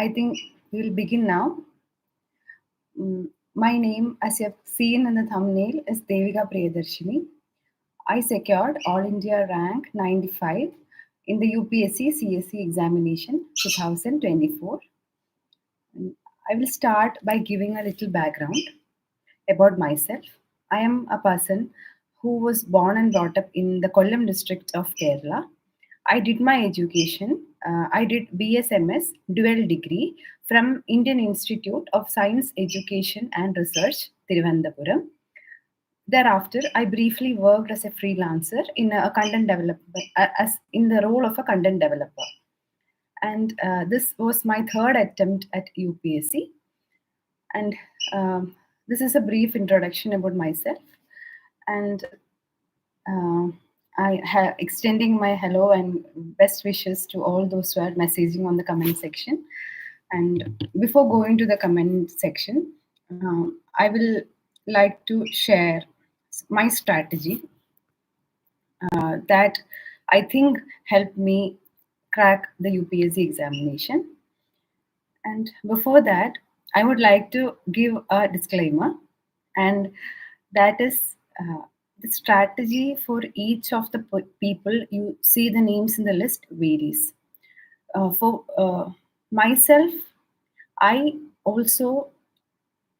I think we'll begin now. My name, as you have seen in the thumbnail, is Devika Priyadersini. I secured All India rank 95 in the UPSC CSE examination 2024. I will start by giving a little background about myself. I am a person who was born and brought up in the Kollam district of Kerala. I did my education. I did BSMS dual degree from Indian Institute of Science Education and Research, Thiruvananthapuram. Thereafter, I briefly worked as a freelancer in a content developer, as in the role of a content developer. And this was my third attempt at UPSC. And this is a brief introduction about myself. And extending my hello and best wishes to all those who are messaging on the comment section. And before going to the comment section, I will like to share my strategy that I think helped me crack the UPSC examination. And before that, I would like to give a disclaimer, and that is the strategy for each of the people you see the names in the list varies. For myself, I also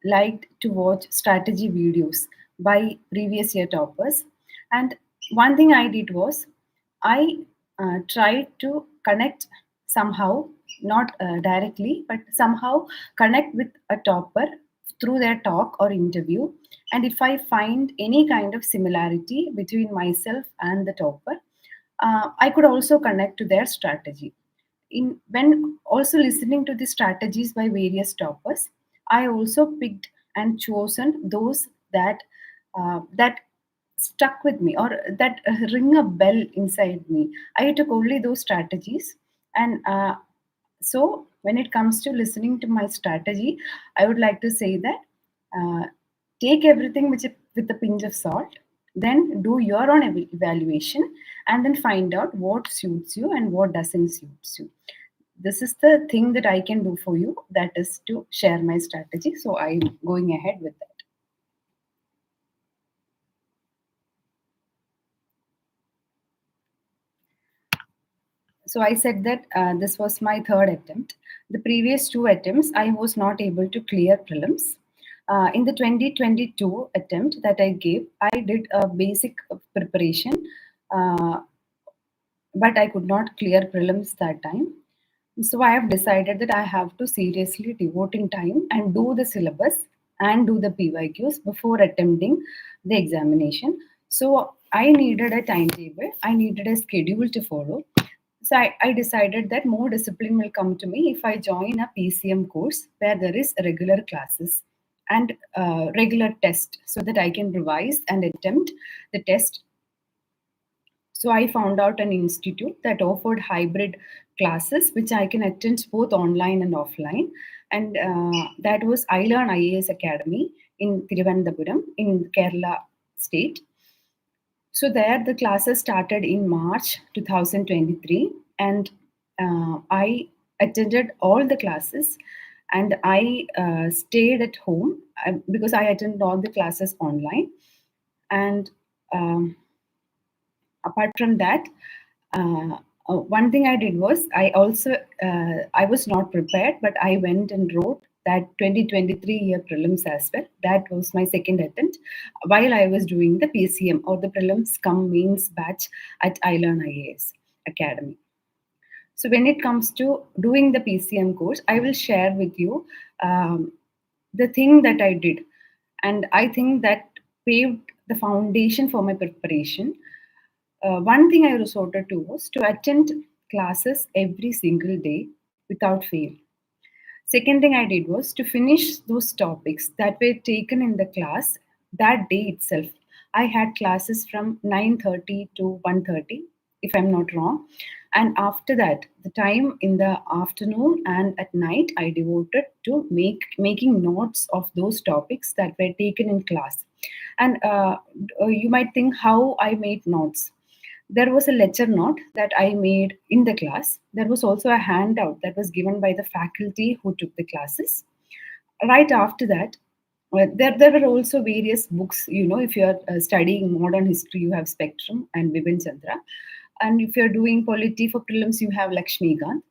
liked to watch strategy videos by previous year toppers, and one thing I did was I tried to connect somehow, not directly, but somehow connect with a topper through their talk or interview. And if I find any kind of similarity between myself and the topper, I could also connect to their strategy. When also listening to the strategies by various toppers, I also picked and chosen those that stuck with me, or that ring a bell inside me. I took only those strategies, and so when it comes to listening to my strategy, I would like to say that take everything with a pinch of salt, then do your own evaluation, and then find out what suits you and what doesn't suit you. This is the thing that I can do for you, that is to share my strategy. So I'm going ahead with that. So I said that this was my third attempt. The previous two attempts, I was not able to clear prelims. In the 2022 attempt that I gave, I did a basic preparation, but I could not clear prelims that time. So I have decided that I have to seriously devote in time and do the syllabus and do the PYQs before attempting the examination. So I needed a timetable, I needed a schedule to follow. So I decided that more discipline will come to me if I join a PCM course where there is regular classes and regular test, so that I can revise and attempt the test. So I found out an institute that offered hybrid classes, which I can attend both online and offline. And that was I Learn IAS Academy in Thiruvananthapuram in Kerala state. So there the classes started in March 2023, and I attended all the classes, and I stayed at home because I attended all the classes online. And apart from that, one thing I did was I was not prepared, but I went and wrote that 2023 year prelims as well. That was my second attempt while I was doing the PCM, or the prelims cum mains batch at I Learn IAS Academy. So when it comes to doing the PCM course, I will share with you the thing that I did, and I think that paved the foundation for my preparation. One thing I resorted to was to attend classes every single day without fail. Second thing I did was to finish those topics that were taken in the class that day itself. I had classes from 9:30 to 1:30, if I'm not wrong. And after that, the time in the afternoon and at night, I devoted to making notes of those topics that were taken in class. And you might think how I made notes. There was a lecture note that I made in the class. There was also a handout that was given by the faculty who took the classes. Right after that, there were also various books. If you are studying modern history, you have Spectrum and Vipin Chandra. And if you're doing polity for prelims, you have Lakshmikant.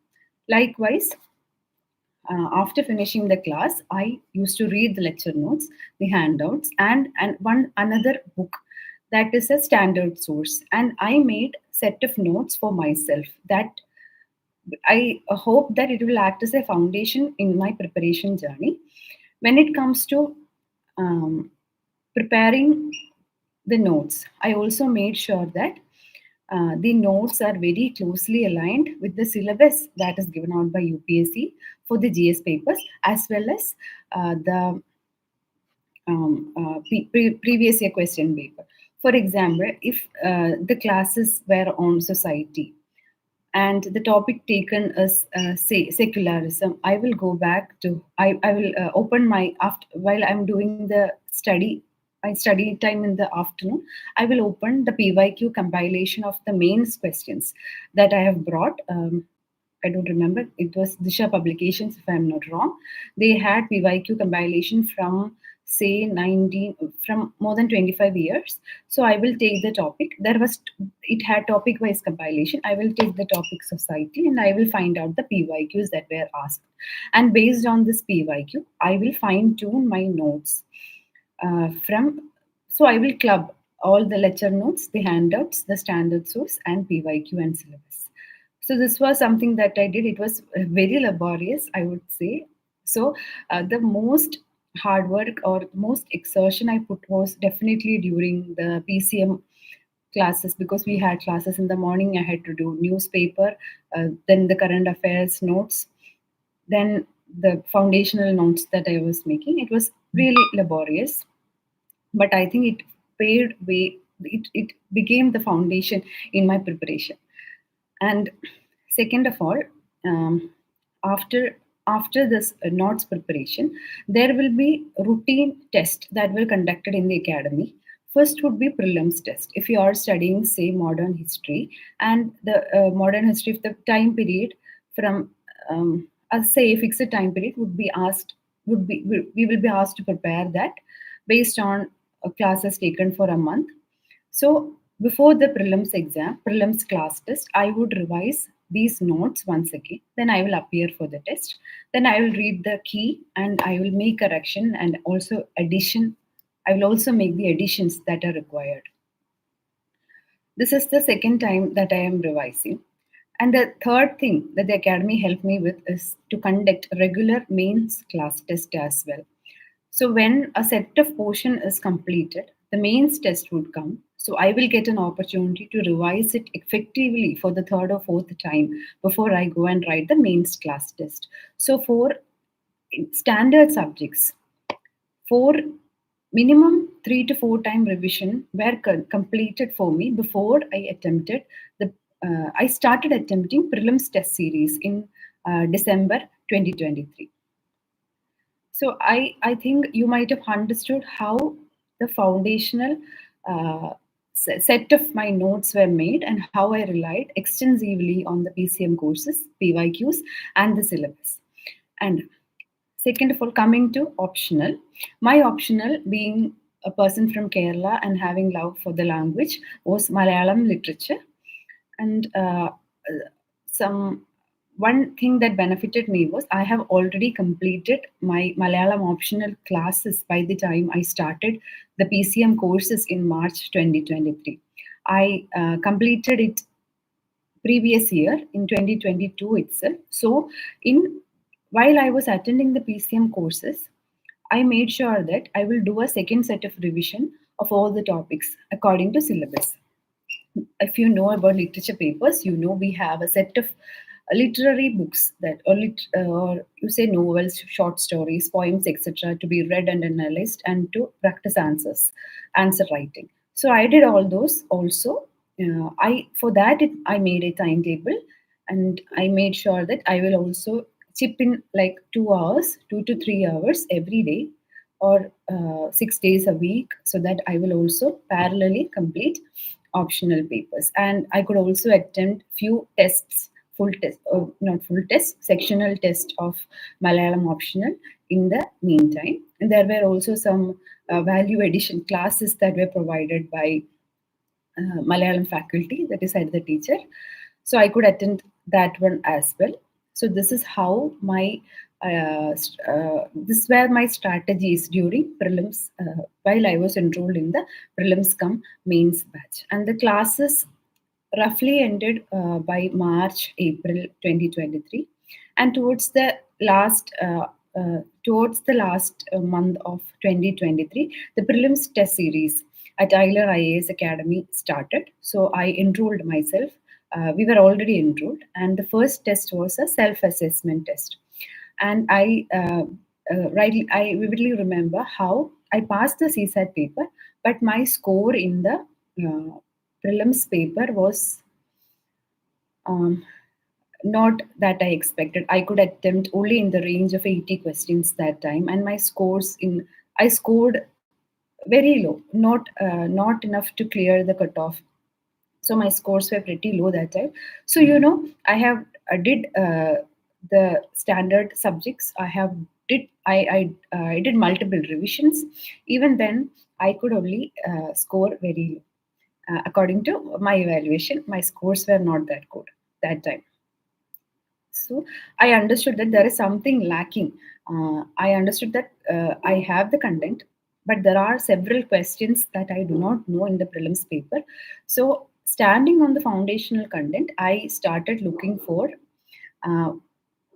Likewise, after finishing the class, I used to read the lecture notes, the handouts, and one another book that is a standard source. And I made set of notes for myself that I hope that it will act as a foundation in my preparation journey. When it comes to um, preparing the notes, I also made sure that the notes are very closely aligned with the syllabus that is given out by UPSC for the GS papers, as well as the previous year question paper. For example, if the classes were on society and the topic taken is say secularism, I will go back to I will open my after while I'm doing the study time in the afternoon. I will open the PYQ compilation of the mains questions that I have brought. I don't remember. It was Disha Publications, if I'm not wrong. They had PYQ compilation from say 19 from more than 25 years. So I will take the topic. It had topic wise compilation. I will take the topic society and I will find out the PYQs that were asked. And based on this PYQ, I will fine tune my notes from. So I will club all the lecture notes, the handouts, the standard source, and PYQ and syllabus. So this was something that I did. It was very laborious, I would say. So the most hard work or most exertion I put was definitely during the PCM classes, because we had classes in the morning. I had to do newspaper, then the current affairs notes, then the foundational notes that I was making. It was really laborious, but I think it paid way. It became the foundation in my preparation. And second of all, um, after after this notes preparation, there will be routine test that will conducted in the academy. First would be prelims test. If you are studying, say, modern history, and the modern history, if the time period from say a fixed time period would be asked, we will be asked to prepare that based on classes taken for a month. So before the prelims exam, prelims class test, I would revise these notes once again. Then I will appear for the test. Then I will read the key and I will make correction and also addition. I will also make the additions that are required. This is the second time that I am revising. And the third thing that the academy helped me with is to conduct regular mains class test as well. So when a set of portion is completed, the mains test would come. So I will get an opportunity to revise it effectively for the third or fourth time before I go and write the mains class test. So for standard subjects, for minimum 3 to 4 time revision were completed for me before I attempted the. I started attempting prelims test series in December 2023. So I think you might have understood how the foundational set of my notes were made and how I relied extensively on the PCM courses, PYQs, and the syllabus. And second of all, coming to optional, my optional, being a person from Kerala and having love for the language, was Malayalam literature. And some one thing that benefited me was I have already completed my Malayalam optional classes by the time I started the PCM courses in March 2023. I completed it previous year in 2022 itself. So, in while I was attending the PCM courses, I made sure that I will do a second set of revision of all the topics according to syllabus. If you know about literature papers, you know we have a set of literary books that, or you say novels, short stories, poems, etc., to be read and analyzed and to practice answer writing. So I did all those also. I for that I made a timetable, and I made sure that I will also chip in like 2 hours, 2 to 3 hours every day, or 6 days a week, so that I will also parallelly complete optional papers, and I could also attempt few tests, full test, not full test, sectional test of Malayalam optional in the meantime. And there were also some value addition classes that were provided by Malayalam faculty, that is, I the teacher. So I could attend that one as well. So this is how my this were my strategies during prelims while I was enrolled in the prelims cum mains batch, and the classes roughly ended by March April 2023, and towards the last month of 2023, the prelims test series at Eiler IAS Academy started. So I enrolled myself. We were already enrolled, and the first test was a self-assessment test. And I vividly remember how I passed the CSAT paper, but my score in the prelims paper was um, not that I expected. I could attempt only in the range of 80 questions that time, and my scores in I scored very low, not enough to clear the cutoff. So my scores were pretty low that time. So I did the standard subjects. I did multiple revisions. Even then, I could only score very low. According to my evaluation, my scores were not that good that time. So I understood that there is something lacking. I understood that I have the content, but there are several questions that I do not know in the prelims paper. So standing on the foundational content, I started looking for uh,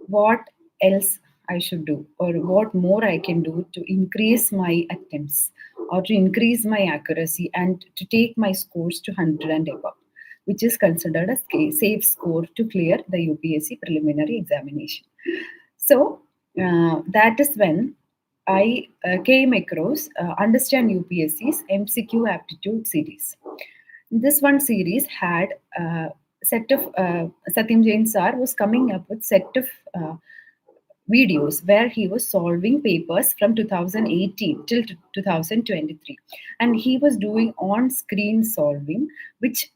what else I should do, or what more I can do to increase my attempts, or to increase my accuracy, and to take my scores to 100 and above, which is considered a safe score to clear the UPSC preliminary examination. So that is when I came across Understand UPSC's MCQ Aptitude series. This one series had set of Satyam Jain sir was coming up with set of videos where he was solving papers from 2018 till 2023, and he was doing on-screen solving, which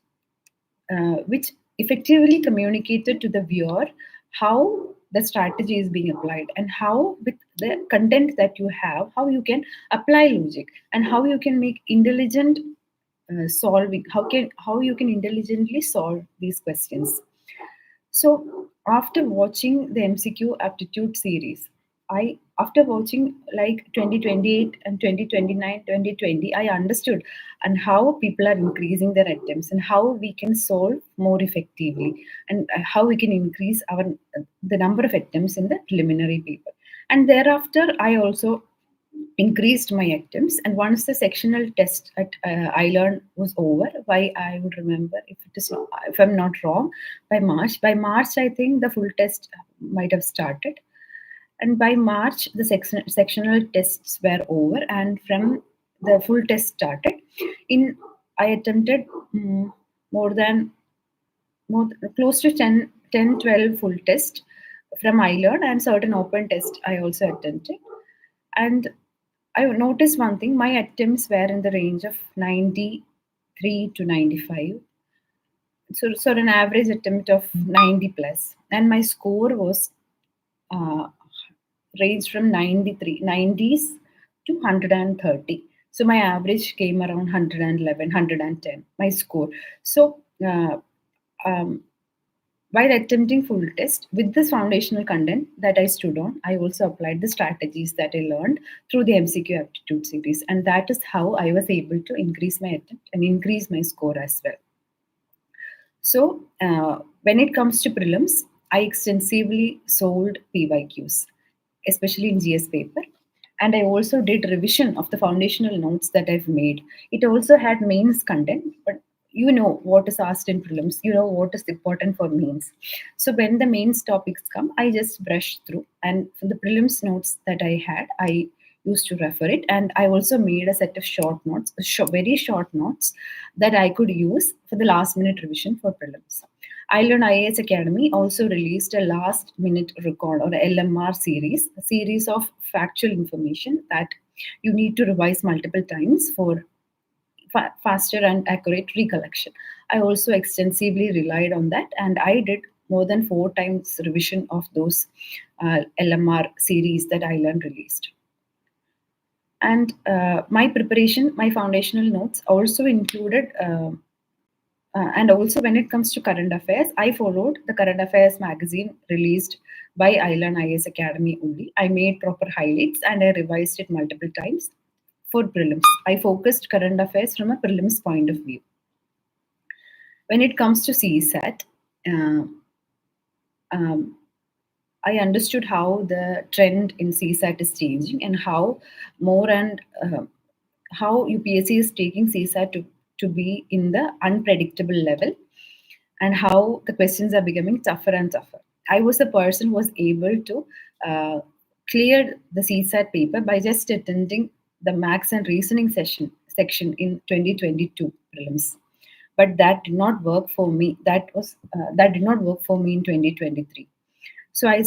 effectively communicated to the viewer how the strategy is being applied, and how with the content that you have, how you can apply logic, and how you can make intelligent solving, how you can intelligently solve these questions. So after watching the MCQ aptitude series, after watching like 2028 and 2029, 2020, I understood and how people are increasing their attempts, and how we can solve more effectively, and how we can increase the number of attempts in the preliminary paper. And thereafter, I also increased my attempts. And once the sectional test at I was over, why I would remember, if I'm not wrong, by March I think the full test might have started. And by March the sectional tests were over, and from the full test started. In I attempted more than more close to 12 full test from iLearn, and certain open test I also attempted. And I noticed one thing: my attempts were in the range of 93 to 95. So an average attempt of 90 plus, and my score was uh, ranged from 90s to 130. So my average came around 111, 110. My score. So um, while attempting full test with this foundational content that I stood on, I also applied the strategies that I learned through the MCQ aptitude series, and that is how I was able to increase my attempt and increase my score as well. So when it comes to prelims, I extensively solved PYQs, especially in GS paper. And I also did revision of the foundational notes that I've made. It also had mains content, but you know what is asked in prelims, you know what is important for mains. So when the mains topics come, I just brush through. And for the prelims notes that I had, I used to refer it. And I also made a set of short notes, very short notes that I could use for the last minute revision for prelims. Ireland IAS Academy also released a last minute record, or LMR series, a series of factual information that you need to revise multiple times for faster and accurate recollection. I also extensively relied on that, and I did more than 4 times revision of those LMR series that I learned released. And my preparation, my foundational notes also included. And also, when it comes to current affairs, I followed the current affairs magazine released by iLearn IS Academy only. I made proper highlights and I revised it multiple times for prelims. I focused current affairs from a prelims point of view. When it comes to CSAT, uh, um, I understood how the trend in CSAT is changing and how more and how UPSC is taking CSAT to be in the unpredictable level, and how the questions are becoming tougher and tougher. I was a person who was able to uh, clear the CSAT paper by just attending the maths and reasoning section in 2022 prelims. But that did not work for me. That did not work for me in 2023. So I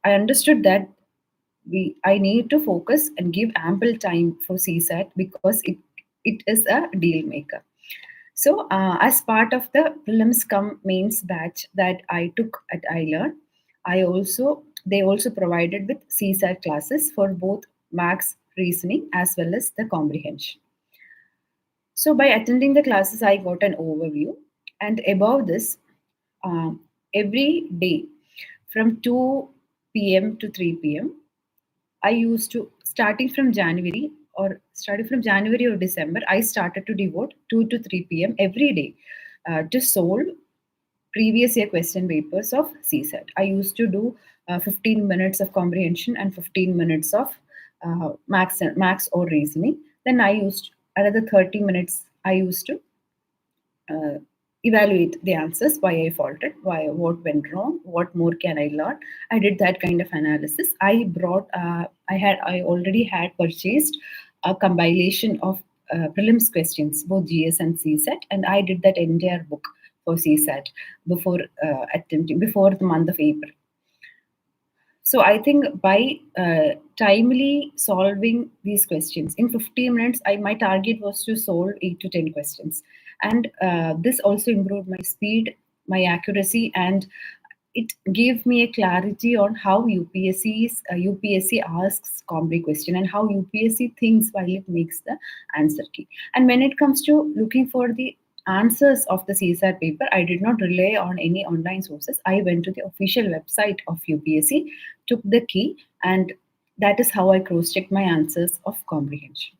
I understood that I need to focus and give ample time for CSAT because it is a deal maker. So, as part of the prelims cum mains batch that I took at iLearn, they also provided with CSAT classes for both maths, reasoning as well as the comprehension. So, by attending the classes, I got an overview, and above this, um, every day from 2 p.m. to 3 p.m. I used to starting from January or December, I started to devote 2 to 3 p.m. every day to solve previous year question papers of CSAT. I used to do 15 minutes of comprehension and 15 minutes of max or reasoning. Then I used another 30 minutes. I used to uh, evaluate the answers, why I faulted, why what went wrong, what more can I learn. I did that kind of analysis. I already had purchased a compilation of prelims questions, both GS and CSAT, and I did that entire book for CSAT before the month of April. So I think by timely solving these questions in 15 minutes, my target was to solve 8 to 10 questions, and this also improved my speed, my accuracy, and it gave me a clarity on how UPSC asks complex question and how UPSC thinks while it makes the answer key. And when it comes to looking for the answers of the CSAT paper, I did not rely on any online sources. I went to the official website of UPSC, took the key, and that is how I cross-checked my answers of comprehension.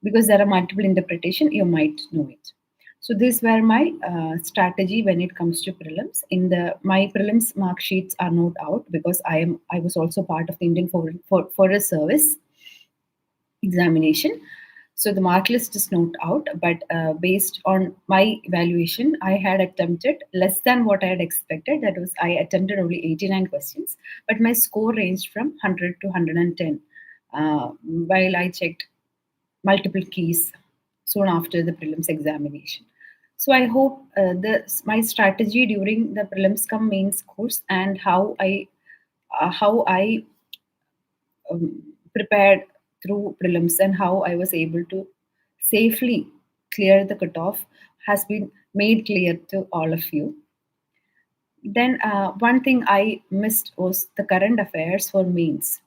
Because there are multiple interpretation, you might know it. So these were my strategy when it comes to prelims. In the my prelims mark sheets are not out because I was also part of the Indian Forest Service examination. So the mark list is not out, but based on my evaluation, I had attempted less than what I had expected. That was, I attempted only 89 questions, but my score ranged from 100 to 110. While I checked multiple keys soon after the prelims examination. So I hope my strategy during the prelims cum mains course and how I prepared through prelims and how I was able to safely clear the cutoff has been made clear to all of you. Then one thing I missed was the current affairs for mains.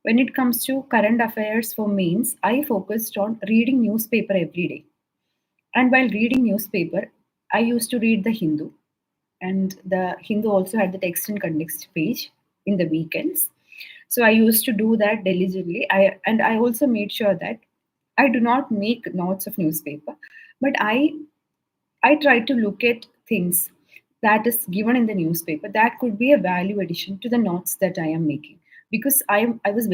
When it comes to current affairs for mains, I focused on reading newspaper every day. And while reading newspaper, I used to read the Hindu, and the Hindu also had the text and context page in the weekends. So I used to do that diligently. I also made sure that I do not make notes of newspaper, but I try to look at things that is given in the newspaper that could be a value addition to the notes that I am making, because um, I was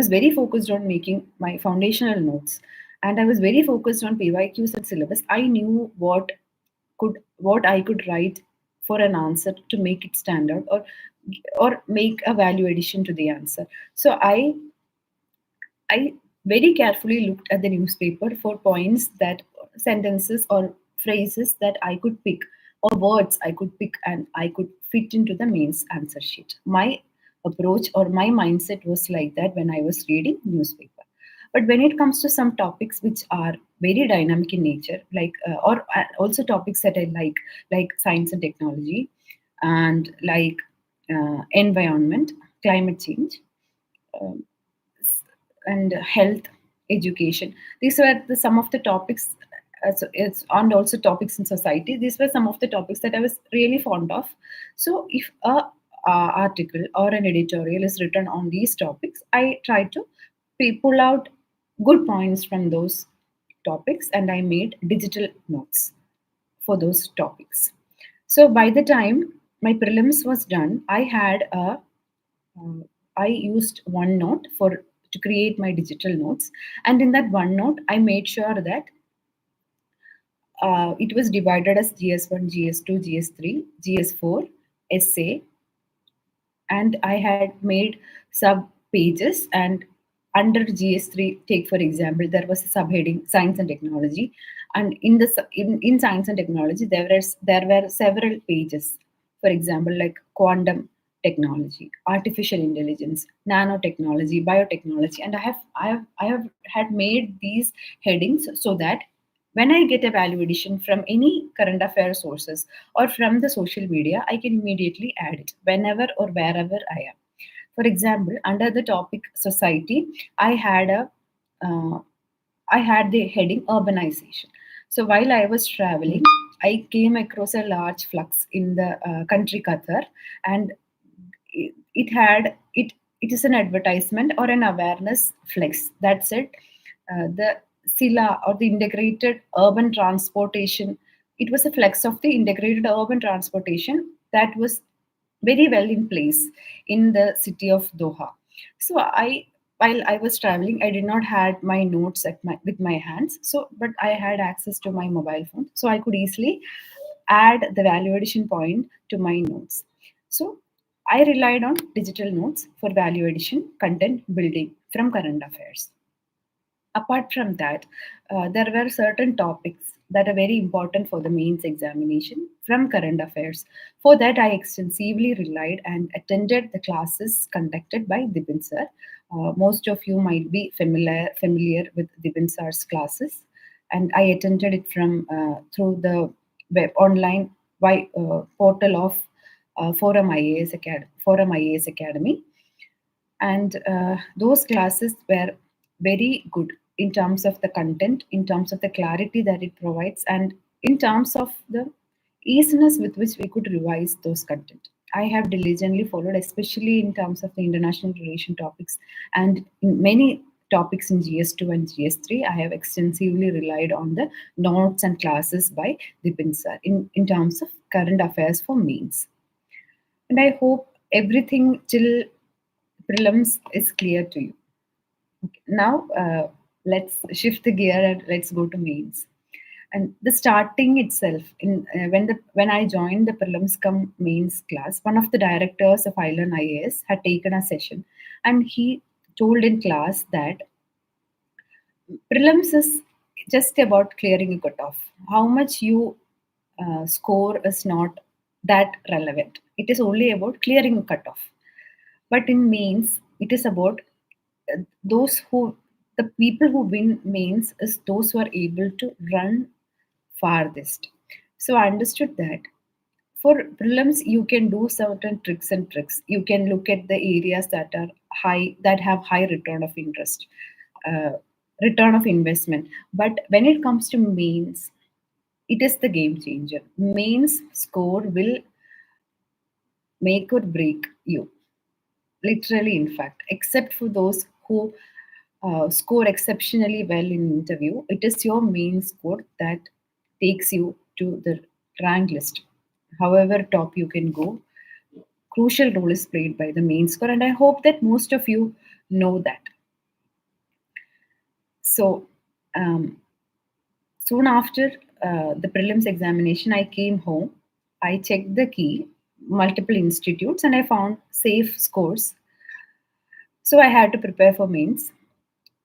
very focused on making my foundational notes, and I was very focused on PYQs and syllabus. I knew what I could write for an answer to make it stand out, or make a value addition to the answer. So I very carefully looked at the newspaper for points, that sentences or phrases that I could pick, or words I could pick and I could fit into the mains answer sheet. My approach or my mindset was like that when I was reading newspaper. But when it comes to some topics which are very dynamic in nature, like or also topics that I like science and technology, and like environment, climate change, um, and health, education. These were some of the topics. So it's and also topics in society. These were some of the topics that I was really fond of. So if a article or an editorial is written on these topics, I try to pull out good points from those topics, and I made digital notes for those topics. So by the time my prelims was done, uh, I used OneNote for to create my digital notes, and in that OneNote, I made sure that it was divided as GS1, GS2, GS3, GS4, essay, and I had made sub pages. And under GS3, take for example, there was a subheading Science and Technology, and in Science and Technology there were several pages. For example, like quantum technology, artificial intelligence, nanotechnology, biotechnology, and I have had made these headings so that when I get a value addition from any current affairs sources or from the social media, I can immediately add it whenever or wherever I am. For example, under the topic society, I had a uh, I had the heading urbanization. So while I was traveling, I came across a large flux in the country Qatar, and it had it is an advertisement or an awareness flex that said the SILA, or the integrated urban transportation. It was a flex of the integrated urban transportation that was very well in place in the city of Doha. So while I was traveling, I did not had my notes with my hands. So, but I had access to my mobile phone, so I could easily add the value addition point to my notes. So I relied on digital notes for value addition, content building from current affairs. Apart from that, there were certain topics that are very important for the mains examination from current affairs. For that, I extensively relied and attended the classes conducted by Dibin sir. Most of you might be familiar with Dibin sir's classes, and I attended it from through the web online portal of Forum IAS Academy. And those classes were very good in terms of the content, in terms of the clarity that it provides, and in terms of the easiness with which we could revise those content. I have diligently followed, especially in terms of the international relation topics, and in many topics in GS2 and GS3, I have extensively relied on the notes and classes by Dipin sir in terms of current affairs for mains. And I hope everything till prelims is clear to you. Okay. Now, let's shift the gear and let's go to mains. And the starting itself, when I joined the prelims come mains class, one of the directors of Island IAS had taken a session, and he told in class that prelims is just about clearing a cutoff. How much you score is not that relevant. It is only about clearing a cutoff. But in mains, it is about those who the people who win mains is those who are able to run farthest. So I understood that for prelims you can do certain tricks. You can look at the areas that have high return of interest, uh, return of investment. But when it comes to mains, it is the game changer. Mains score will make or break you, literally, in fact, except for those who score exceptionally well in interview. It is your main score that takes you to the rank list. However top you can go, crucial role is played by the main score, and I hope that most of you know that. So um, soon after the prelims examination, I came home. I checked the key, multiple institutes, and I found safe scores. So I had to prepare for mains.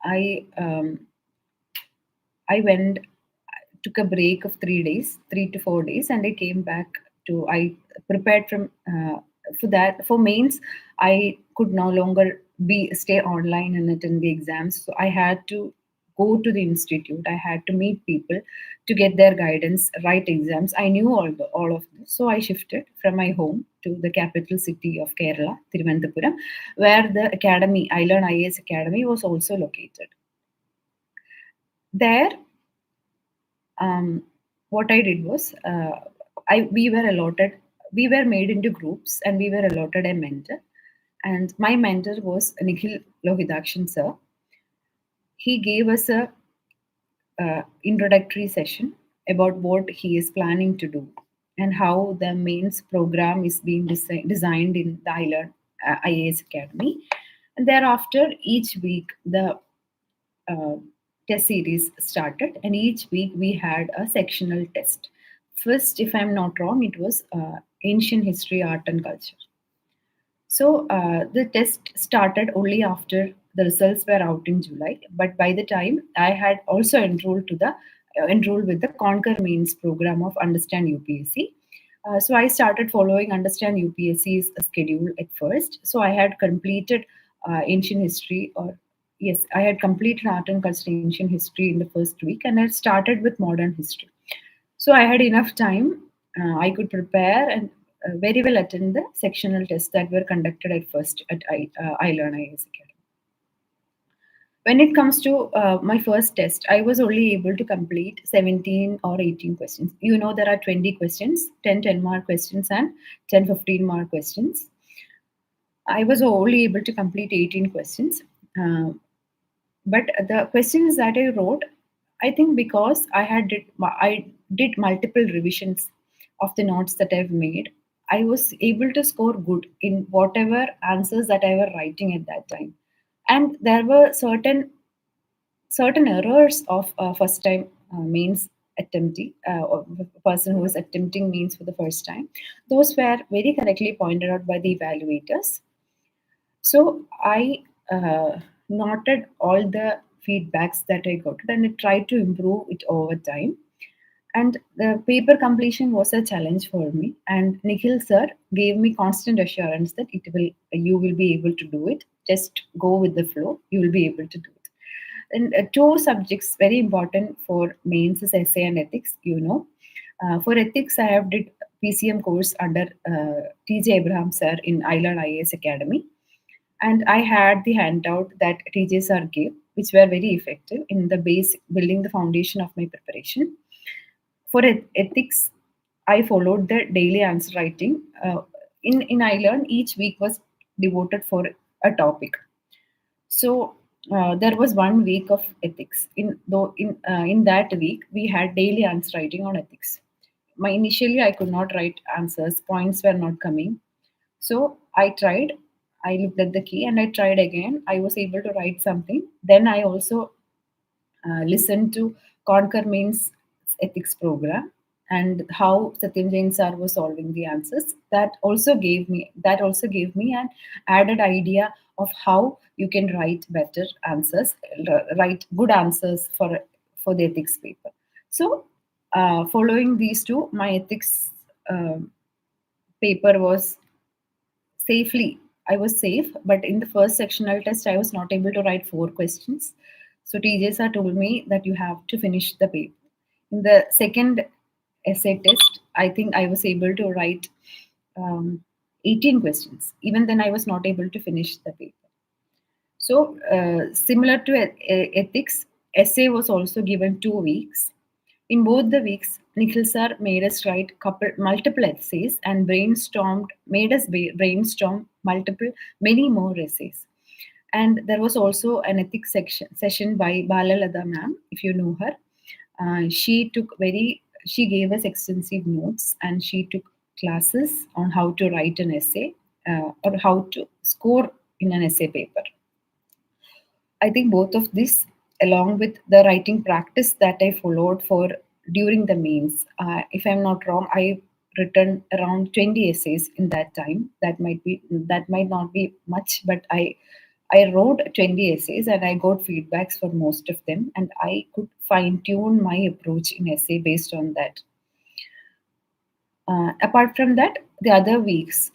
I I went, took a break of 3 days, 3 to 4 days, and I came back I prepared from for that. For mains, I could no longer be stay online and attend the exams. So I had to go to the institute. I had to meet people to get their guidance, write exams. I knew all of this. So I shifted from my home to the capital city of Kerala, Thiruvananthapuram, where the academy, I Learn IAS Academy, was also located. There, um, what I did was, we were made into groups and we were allotted a mentor. And my mentor was Nikhil Lohidakshan sir. He gave us a introductory session about what he is planning to do and how the mains program is being designed in the IAS Academy. And thereafter, each week the uh, test series started, and each week we had a sectional test. First, if I'm not wrong, it was ancient history, art, and culture. So the test started only after the results were out in July. But by the time I had also enrolled with the Conquer Means program of Understand UPSC. So I started following Understand UPSC's schedule at first. So I had completed ancient history, or yes, I had completed art and culture ancient history in the first week, and I started with modern history. So I had enough time. I could prepare and very well attend the sectional tests that were conducted at first at I Learn IAS Academy. When it comes to my first test, I was only able to complete 17 or 18 questions. You know, there are 20 questions, 10 10-mark questions, and 10 15-mark questions. I was only able to complete 18 questions. Uh, but the questions that I wrote, I think because I did multiple revisions of the notes that I've made, I was able to score good in whatever answers that I were writing at that time. And there were certain errors of first time means attempting, or the person who was attempting means for the first time. Those were very correctly pointed out by the evaluators. So I noted all the feedbacks that I got and I tried to improve it over time. And the paper completion was a challenge for me. And Nikhil sir gave me constant assurance that you will be able to do it. Just go with the flow. You will be able to do it. And two subjects very important for mains is essay and ethics. For ethics, I have did PCM course under TJ Abraham sir in Island IAS Academy, and I had the handout that TJ sir gave, which were very effective in the base building the foundation of my preparation. For ethics, I followed the daily answer writing. In iLearn, each week was devoted for a topic. So there was 1 week of ethics. In that week, we had daily answer writing on ethics. Initially, I could not write answers. Points were not coming. So I tried. I looked at the key and I tried again. I was able to write something. Then I also listened to Conquer Means ethics program and how Satyam Jain sir was solving the answers. That also gave me an added idea of how you can write better answers, write good answers for the ethics paper. So, following these two, my ethics paper was safely. I was safe, but in the first sectional test, I was not able to write 4 questions. So TJ sir told me that you have to finish the paper. In the second essay test, I think I was able to write 18 questions. Even then, I was not able to finish the paper. So, similar to ethics, essay was also given 2 weeks. In both the weeks, Nikhil sir made us write multiple essays and made us brainstorm many more essays. And there was also an ethics session by Balalada ma'am, if you know her. She gave us extensive notes and she took classes on how to write an essay or how to score in an essay paper. I think both of this, along with the writing practice that I followed for during the mains, if I'm not wrong, I written around 20 essays in that time. That might not be much, but I wrote 20 essays and I got feedbacks for most of them, and I could fine tune my approach in essay based on that. Apart from that, the other weeks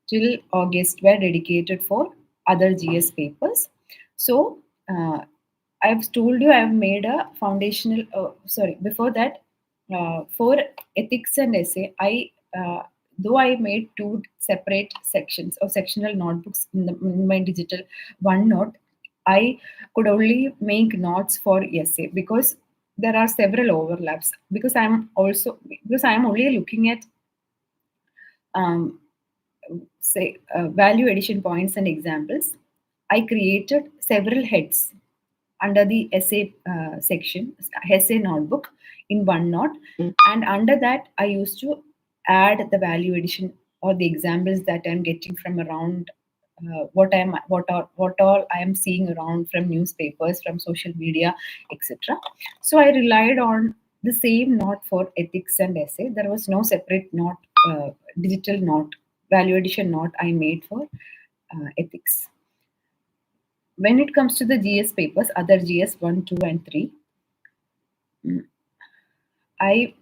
till August were dedicated for other GS papers. So I've told you I've made a foundational. Before that, for ethics and essay, though I made two separate sections or sectional notebooks in my digital OneNote, I could only make notes for essay because there are several overlaps. Because I am only looking at um, value addition points and examples. I created several heads under the essay section, essay notebook in OneNote, and under that I used to add the value addition or the examples that I'm getting from around what all I am seeing around from newspapers, from social media, etc. So I relied on the same note for ethics and essay. There was no separate note, digital note, value addition note I made for ethics. When it comes to the GS papers, other GS 1, 2, and 3, I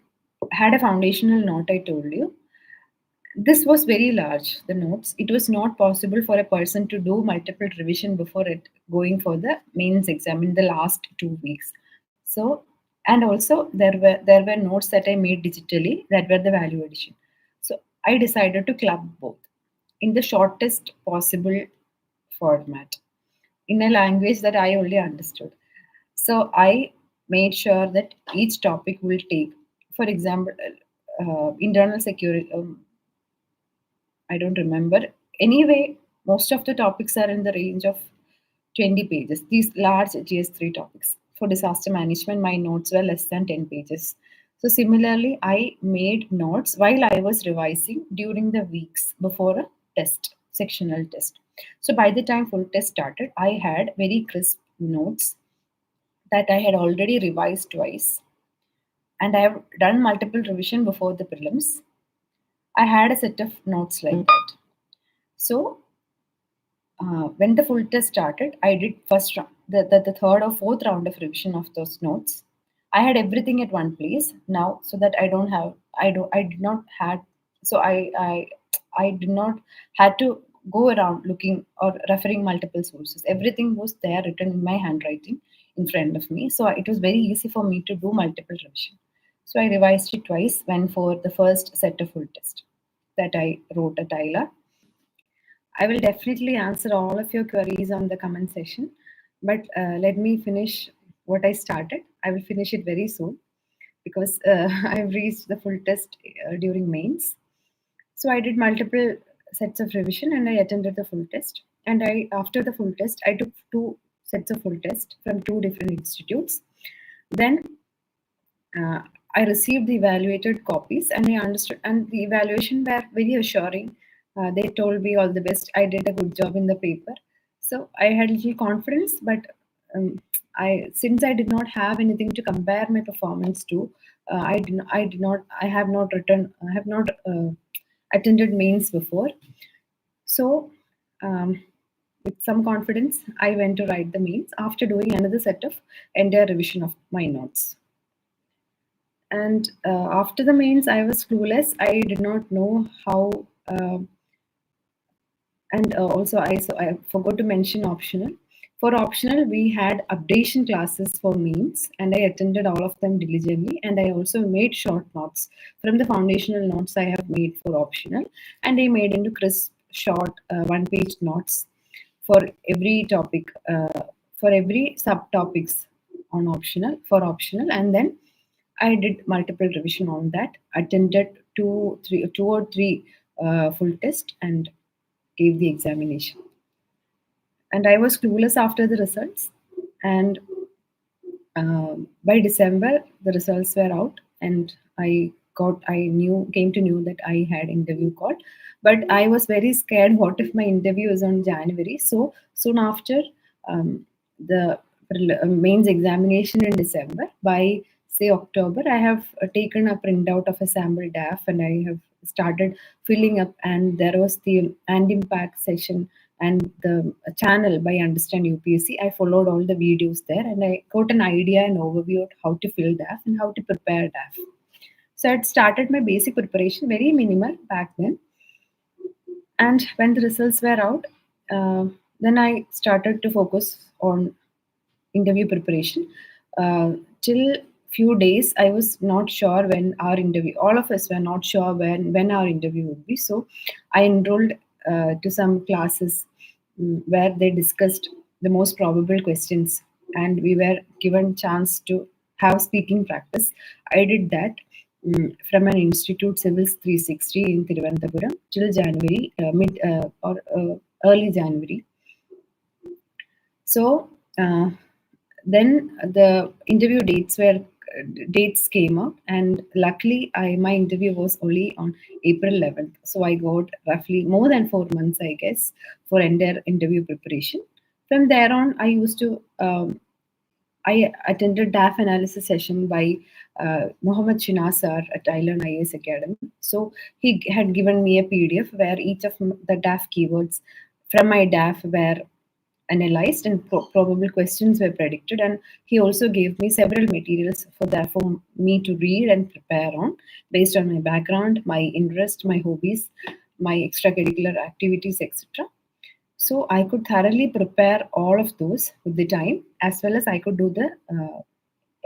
had a foundational note, I told you. This was very large, the notes. It was not possible for a person to do multiple revision before it going for the mains exam in the last 2 weeks. So, and also there were notes that I made digitally that were the value addition. So I decided to club both in the shortest possible format in a language that I only understood. So I made sure that each topic will take, for example, internal security. I don't remember. Anyway, most of the topics are in the range of 20 pages. These large GS3 topics. For disaster management, my notes were less than 10 pages. So similarly, I made notes while I was revising during the weeks before a test, sectional test. So by the time full test started, I had very crisp notes that I had already revised twice, and I have done multiple revision before the prelims. I had a set of notes like that. So when the full test started, I did first round, the third or fourth round of revision of those notes. I had everything at one place now, so that I did not had so I did not had to go around looking or referring multiple sources. Everything was there written in my handwriting in front of me, so it was very easy for me to do multiple revision. So I revised it twice when for the first set of full test that I wrote at Tyler. I will definitely answer all of your queries on the comment section, but let me finish what I started. I will finish it very soon because I've reached the full test during mains. So I did multiple sets of revision and I attended the full test. And after the full test, I took two sets of full test from two different institutes. Then I received the evaluated copies and I understood, and the evaluation were very assuring. They told me all the best. I did a good job in the paper, so I had little confidence. But since I did not have anything to compare my performance to, I have not written, I have not attended mains before. So, with some confidence, I went to write the mains after doing another set of entire revision of my notes. And after the mains, I was clueless. I did not know how. And also, I forgot to mention optional. For optional, we had updation classes for mains, and I attended all of them diligently. And I also made short notes from the foundational notes I have made for optional, and I made into crisp, short, one-page notes for every topic, for every subtopics on optional for optional, and then I did multiple revision on that, attended two or three full test, and gave the examination. And I was clueless after the results. And by December, the results were out, and came to know that I had interview call. But I was very scared. What if my interview is on January? So soon after the mains examination in December, by say October, I have taken a printout of a sample DAF and I have started filling up. And there was the and impact session and the channel by Understand UPSC. I followed all the videos there and I got an idea and overview of how to fill DAF and how to prepare DAF. So I'd started my basic preparation, very minimal back then. And when the results were out, Then I started to focus on interview preparation. Till few days, I was not sure when our interview. All of us were not sure when our interview would be. So, I enrolled to some classes where they discussed the most probable questions, and we were given chance to have speaking practice. I did that from an institute Civils 360 in Thiruvananthapuram till January, mid or early January. So then the interview dates came up, and luckily my interview was only on April 11th. So I got roughly more than 4 months, I guess, for entire interview preparation. From there on, I attended DAF analysis session by Mohammed Shina sir at Island IAS Academy. So he had given me a PDF where each of the DAF keywords from my DAF were analyzed and probable questions were predicted. And he also gave me several materials for me to read and prepare on based on my background, my interest, my hobbies, my extracurricular activities, etc. So I could thoroughly prepare all of those with the time, as well as I could do the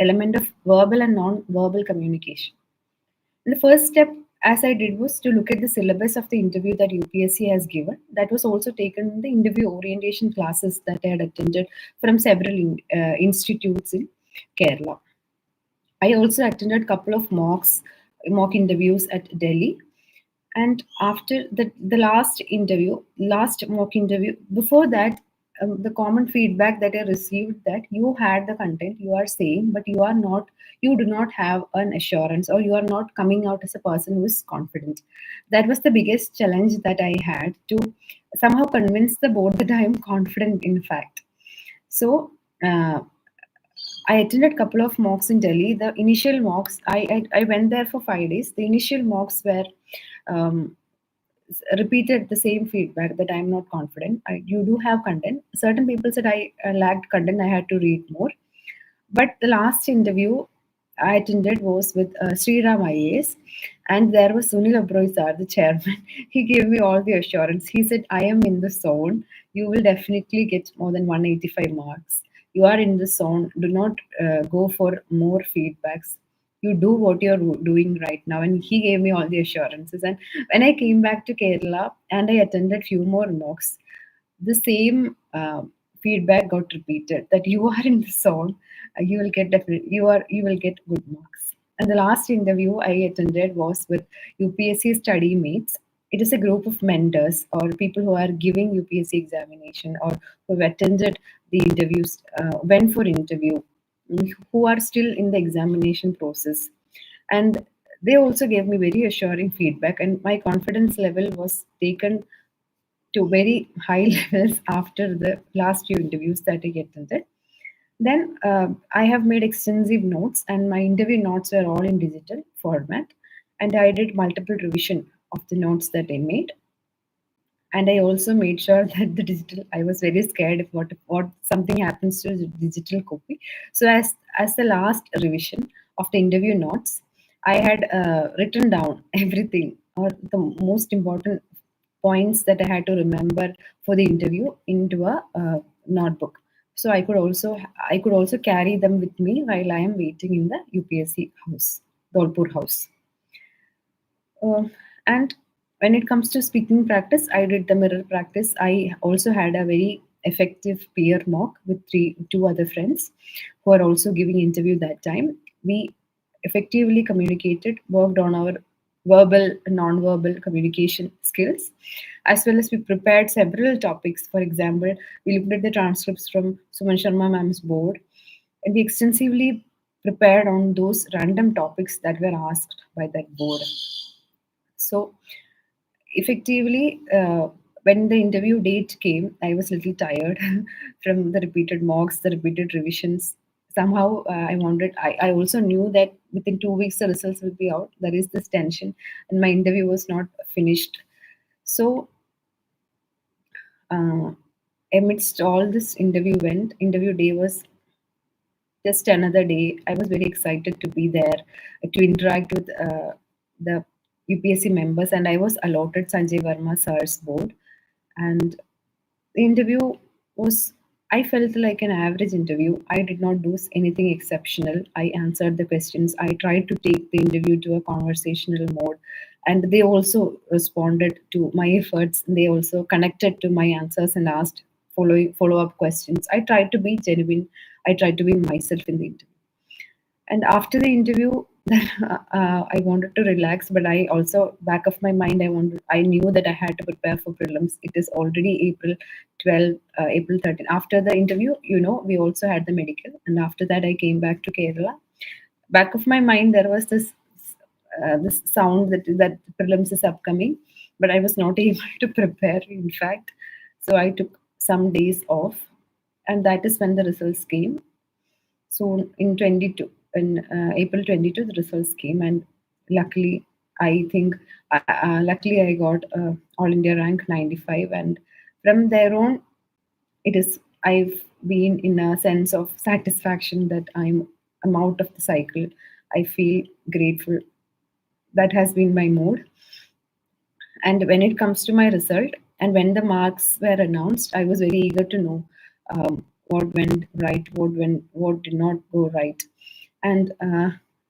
element of verbal and non-verbal communication. And the first step, as I did, was to look at the syllabus of the interview that UPSC has given. That was also taken in the interview orientation classes that I had attended from several institutes in Kerala. I also attended a couple of mock interviews at Delhi. And after the last mock interview, before that, the common feedback that I received, that you had the content, you are saying, but you do not have an assurance, or you are not coming out as a person who is confident. That was the biggest challenge that I had to somehow convince the board that I am confident, in fact. So I attended a couple of mocks in Delhi. The initial mocks, I went there for 5 days. The initial mocks were um, repeated the same feedback that I'm not confident. You do have content. Certain people said I lacked content. I had to read more. But the last interview I attended was with Sriram IAS, and there was Sunil Oberoi sir, the chairman. He gave me all the assurance. He said, I am in the zone. You will definitely get more than 185 marks. You are in the zone. Do not go for more feedbacks. You do what you're doing right now. And he gave me all the assurances. And when I came back to Kerala and I attended few more mocks, the same feedback got repeated, that you are in the zone, you will get you will get good marks. And the last interview I attended was with UPSC study mates. It is a group of mentors or people who are giving UPSC examination, or who have attended the interviews, went for interview, who are still in the examination process. And they also gave me very assuring feedback, and my confidence level was taken to very high levels after the last few interviews that I attended. Then I have made extensive notes, and my interview notes were all in digital format. And I did multiple revision of the notes that I made. And I also made sure that the digital, I was very scared if what something happens to the digital copy. So as the last revision of the interview notes, I had written down everything, or the most important points that I had to remember for the interview into a notebook. So I could also carry them with me while I am waiting in the UPSC house, Dolpur house. And when it comes to speaking practice, I did the mirror practice. I also had a very effective peer mock with two other friends who are also giving interview that time. We effectively communicated, worked on our verbal and non-verbal communication skills, as well as we prepared several topics. For example, we looked at the transcripts from Suman Sharma ma'am's board, and we extensively prepared on those random topics that were asked by that board. So effectively, when the interview date came, I was a little tired from the repeated mocks, the repeated revisions. Somehow, I also knew that within 2 weeks the results will be out. There is this tension, and my interview was not finished. So, uh, amidst all this interview day was just another day. I was very excited to be there, to interact with the UPSC members, and I was allotted Sanjay Verma sir's board. And The interview was, I felt like an average interview. I did not do anything exceptional. I answered the questions. I tried to take the interview to a conversational mode. And they also responded to my efforts. They also connected to my answers and asked follow up questions. I tried to be genuine. I tried to be myself in the interview. And after the interview, I wanted to relax, but I also, back of my mind, I knew that I had to prepare for prelims. It is already April 12, April 13. After the interview, we also had the medical, and after that I came back to Kerala. Back of my mind, there was this sound that prelims is upcoming, but I was not able to prepare, in fact. So I took some days off, and that is when the results came. So in 22, in April 22, the results came, and luckily, luckily I got All India rank 95, and from there on, I've been in a sense of satisfaction that I'm out of the cycle. I feel grateful. That has been my mood. And when it comes to my result, and when the marks were announced, I was very eager to know what went right, what did not go right. And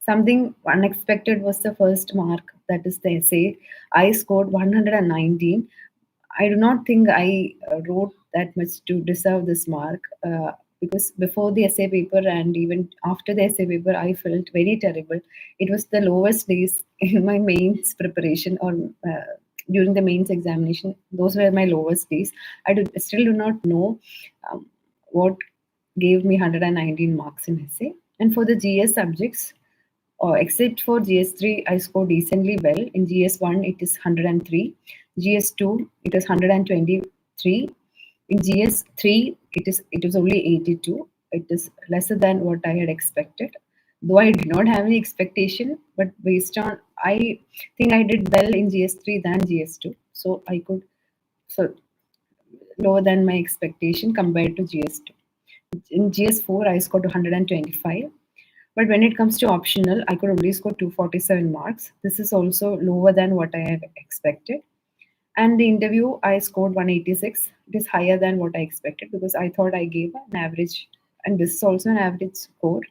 something unexpected was the first mark, that is the essay. I scored 119. I do not think I wrote that much to deserve this mark, because before the essay paper and even after the essay paper, I felt very terrible. It was the lowest days in my mains preparation, or during the mains examination. Those were my lowest days. Still do not know what gave me 119 marks in essay. And for the GS subjects, except for GS3, I scored decently well. In GS1, it is 103. GS2, it is 123. In GS3, it was only 82. It is lesser than what I had expected. Though I did not have any expectation, but based on, I think I did well in GS3 than GS2. So I could, so lower than my expectation compared to GS2. In GS4, I scored 125. But when it comes to optional, I could only score 247 marks. This is also lower than what I had expected. And the interview, I scored 186. It is higher than what I expected, because I thought I gave an average, and this is also an average score.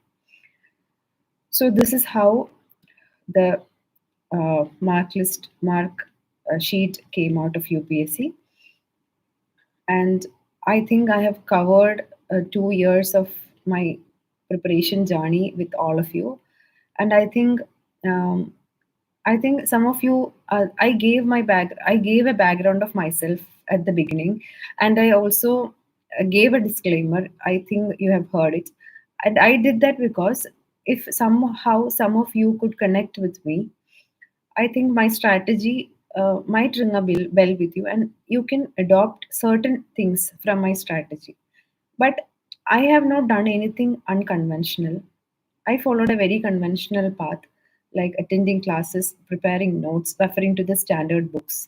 So this is how the mark sheet came out of UPSC. And I think I have covered 2 years of my preparation journey with all of you. And um, I think some of you, I gave a background of myself at the beginning, and I also gave a disclaimer. I think you have heard it, and I did that because if somehow some of you could connect with me, I think my strategy might ring a bell with you, and you can adopt certain things from my strategy. But I have not done anything unconventional. I followed a very conventional path, like attending classes, preparing notes, referring to the standard books.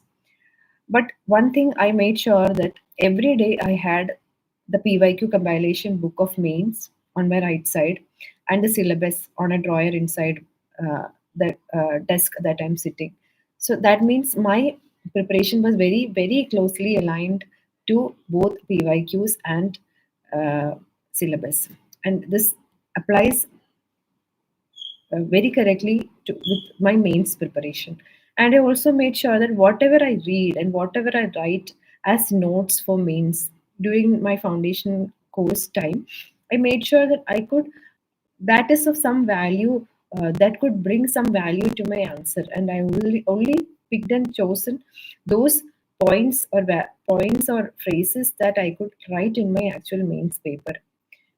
But one thing I made sure that every day I had the PYQ compilation book of mains on my right side and the syllabus on a drawer inside the desk that I'm sitting. So that means my preparation was very, very closely aligned to both PYQs and syllabus. And this applies very correctly with my mains preparation. And I also made sure that whatever I read and whatever I write as notes for mains during my foundation course time, I made sure that that is of some value, that could bring some value to my answer. And I only picked and chosen those points or phrases that I could write in my actual mains paper.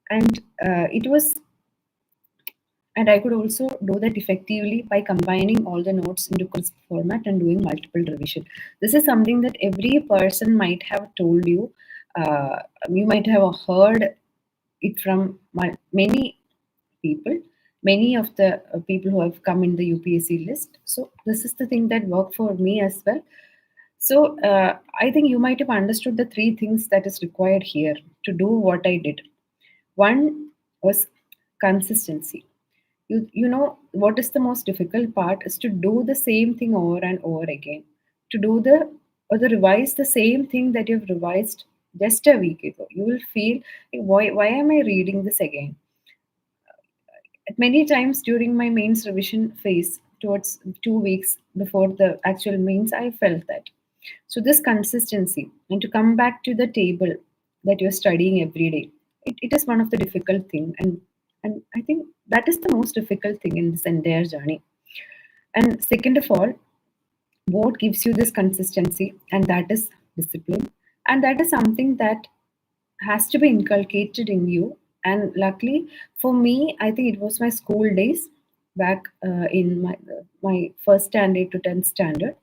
And it was and I could also do that effectively by combining all the notes into crisp format and doing multiple revision. This is something that every person might have told you. You might have heard it from many people, many of the people who have come in the UPSC list. So this is the thing that worked for me as well. So I think you might have understood the three things that is required here to do what I did. One was consistency. You know what is the most difficult part is to do the same thing over and over again, to do the or to revise the same thing that you've revised just a week ago, you will feel, like, why am I reading this again? At many times during my mains revision phase, towards 2 weeks before the actual mains, I felt that. So this consistency and to come back to the table that you're studying every day, it is one of the difficult thing, and I think that is the most difficult thing in this entire journey. And second of all, what gives you this consistency, and that is discipline, and that is something that has to be inculcated in you. And luckily for me, I think it was my school days back in my first standard to 10th standard.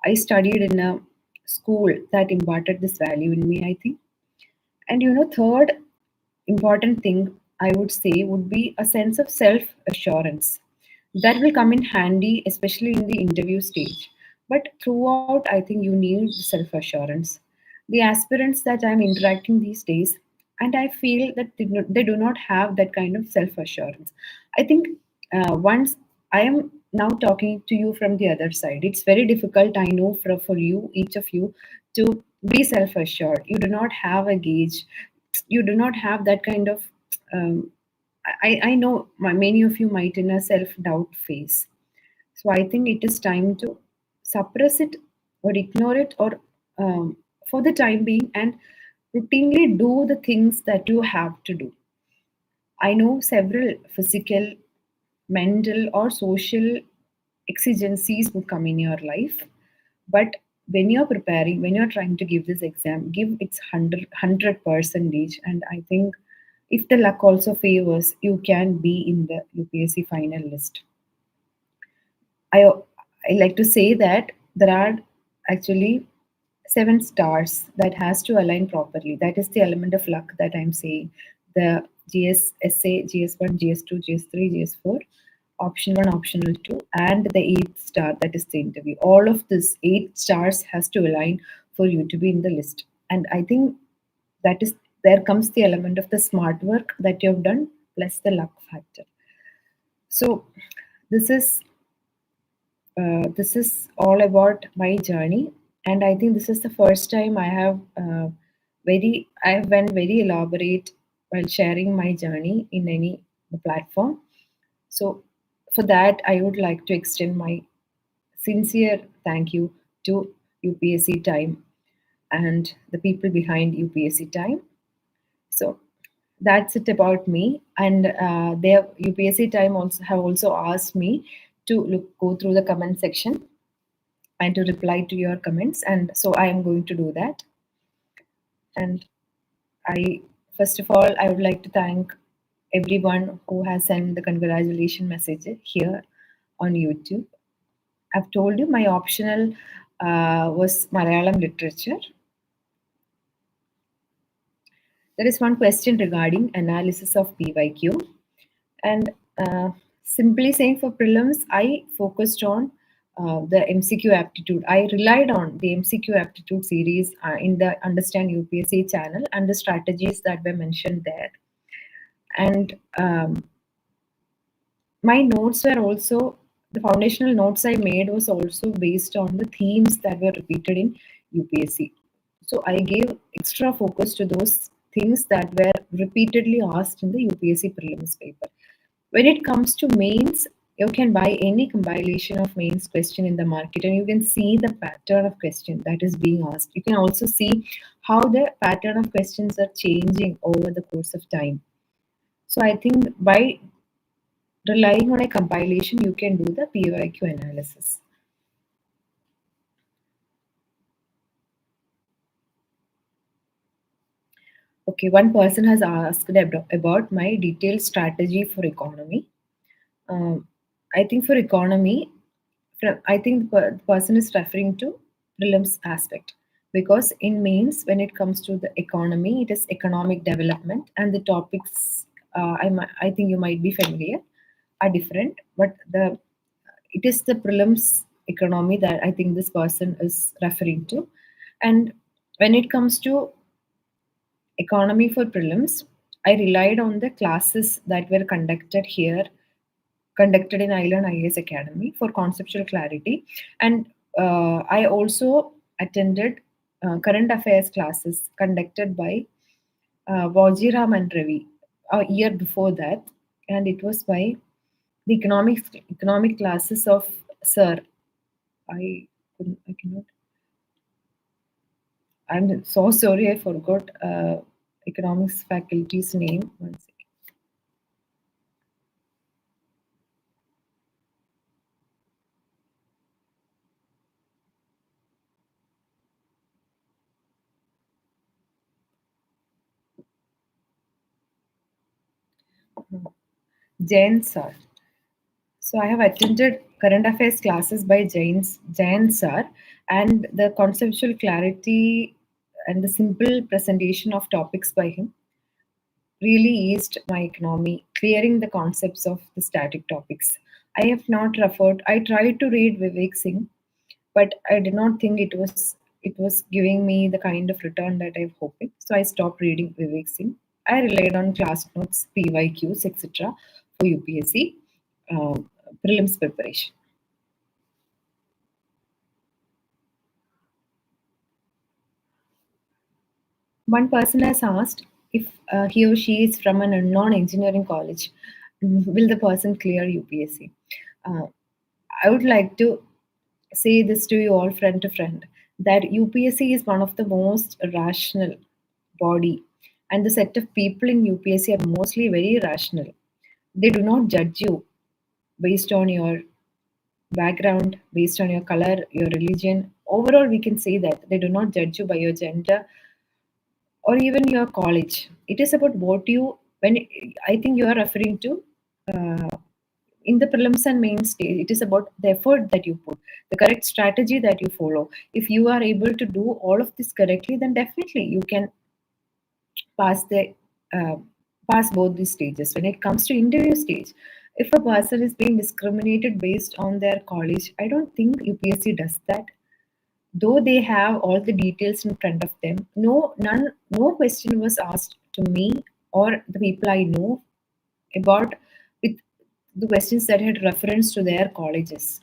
I studied in a school that imparted this value in me, I think. And third important thing I would say would be a sense of self assurance that will come in handy, especially in the interview stage. But throughout, I think you need self assurance. The aspirants that I'm interacting these days, and I feel that they do not have that kind of self assurance. I think once I am now talking to you from the other side, it's very difficult, I know, for you, each of you, to be self assured. You do not have a gauge, you do not have that kind of um, I know many of you might in a self doubt phase. So I think it is time to suppress it or ignore it, or for the time being, and routinely do the things that you have to do. I know several physical, mental, or social exigencies would come in your life, but when you're preparing, when you're trying to give this exam, give its 100 percentage. And I think if the luck also favors, you can be in the UPSC final list. I I like to say that there are actually 7 stars that has to align properly. That is the element of luck that I'm saying. The GSSA, GS1, GS2, GS3, GS4, option 1, optional 2, and the 8th star, that is the interview. All of this 8 stars has to align for you to be in the list. And I think that is there comes the element of the smart work that you've done plus the luck factor. So this is this is all about my journey, and I think this is the first time I have been very elaborate while sharing my journey in any platform. So for that, I would like to extend my sincere thank you to UPSC Time and the people behind UPSC Time. So that's it about me. And their UPSC Time also have also asked me to go through the comment section and to reply to your comments. And so I am going to do that. And I, first of all, I would like to thank everyone who has sent the congratulation messages here on YouTube. I've told you my optional was Malayalam literature. There is one question regarding analysis of PYQ. And simply saying, for prelims, I focused on the MCQ aptitude. I relied on the MCQ aptitude series in the Understand UPSC channel and the strategies that were mentioned there. And my notes were also, the foundational notes I made was also based on the themes that were repeated in UPSC. So I gave extra focus to those things that were repeatedly asked in the UPSC prelims paper. When it comes to mains, you can buy any compilation of mains question in the market and you can see the pattern of question that is being asked. You can also see how the pattern of questions are changing over the course of time. So I think by relying on a compilation, you can do the PYQ analysis. Okay, one person has asked about my detailed strategy for economy. I think for economy, I think the person is referring to prelims aspect, because in mains, when it comes to the economy, it is economic development, and the topics I think you might be familiar are different, but it is the prelims economy that I think this person is referring to. And when it comes to economy for prelims, I relied on the classes that were conducted in Island IAS Academy for conceptual clarity. And I also attended current affairs classes conducted by Vajiram and Ravi a year before that, and it was by the economic classes of Sir. I cannot. I'm so sorry. I forgot economics faculty's name. One second. Jain Sir. So I have attended current affairs classes by Jain Sir, and the conceptual clarity and the simple presentation of topics by him really eased my economy, clearing the concepts of the static topics. I have not referred. I tried to read Vivek Singh, but I did not think it was giving me the kind of return that I was hoping. So I stopped reading Vivek Singh. I relied on class notes, PYQs, etc. for UPSC prelims preparation. One person has asked if he or she is from a non-engineering college, will the person clear UPSC? Uh, I would like to say this to you all, friend to friend, that UPSC is one of the most rational body, and the set of people in UPSC are mostly very rational. They do not judge you based on your background, based on your color, your religion. Overall, we can say that they do not judge you by your gender or even your college. It is about what you, when I think you are referring to uh, in the prelims and main stage, it is about the effort that you put, the correct strategy that you follow. If you are able to do all of this correctly, then definitely you can pass the uh, pass both these stages. When it comes to interview stage, if a person is being discriminated based on their college, I don't think UPSC does that. Though they have all the details in front of them, no question was asked to me or the people I know about with the questions that had reference to their colleges,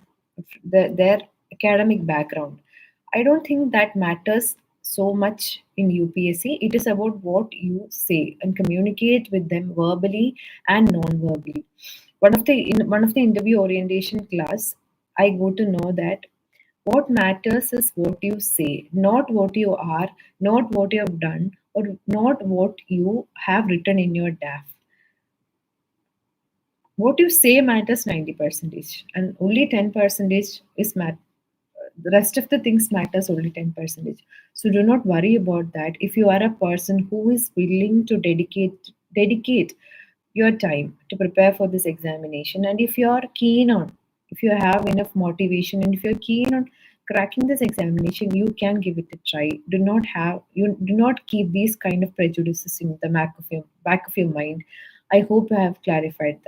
their academic background. I don't think that matters so much in UPSC. It is about what you say and communicate with them verbally and non-verbally. In one of the interview orientation class, I go to know that what matters is what you say, not what you are, not what you have done, or not what you have written in your DAF. What you say matters 90 percentage, and only 10 percentage is the rest of the things matters only 10 percentage. So do not worry about that. If you are a person who is willing to dedicate your time to prepare for this examination, and if you are keen on, if you have enough motivation, and if you're keen on cracking this examination, you can give it a try. You do not keep these kind of prejudices in the back of your mind. I hope I have clarified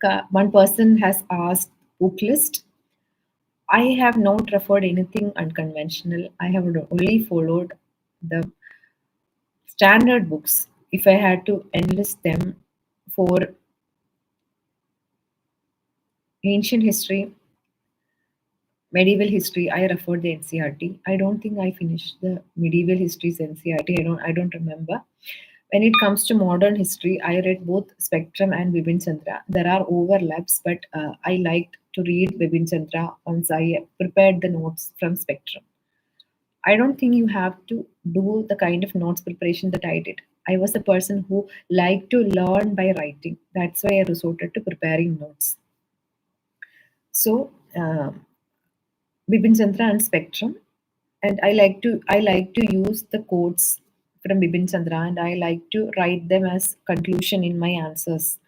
that. One person has asked book list. I have not referred anything unconventional. I have only followed the standard books. If I had to enlist them for ancient history, medieval history, I referred the NCERT. I don't think I finished the medieval history's NCERT. I don't remember. When it comes to modern history, I read both Spectrum and Bibin Chandra. There are overlaps, but I liked to read Bibin Chandra once I prepared the notes from Spectrum. I don't think you have to do the kind of notes preparation that I did. I was a person who liked to learn by writing. That's why I resorted to preparing notes. So, Bibin Chandra and Spectrum, and I like to use the quotes from Bibin Chandra, and I like to write them as conclusion in my answers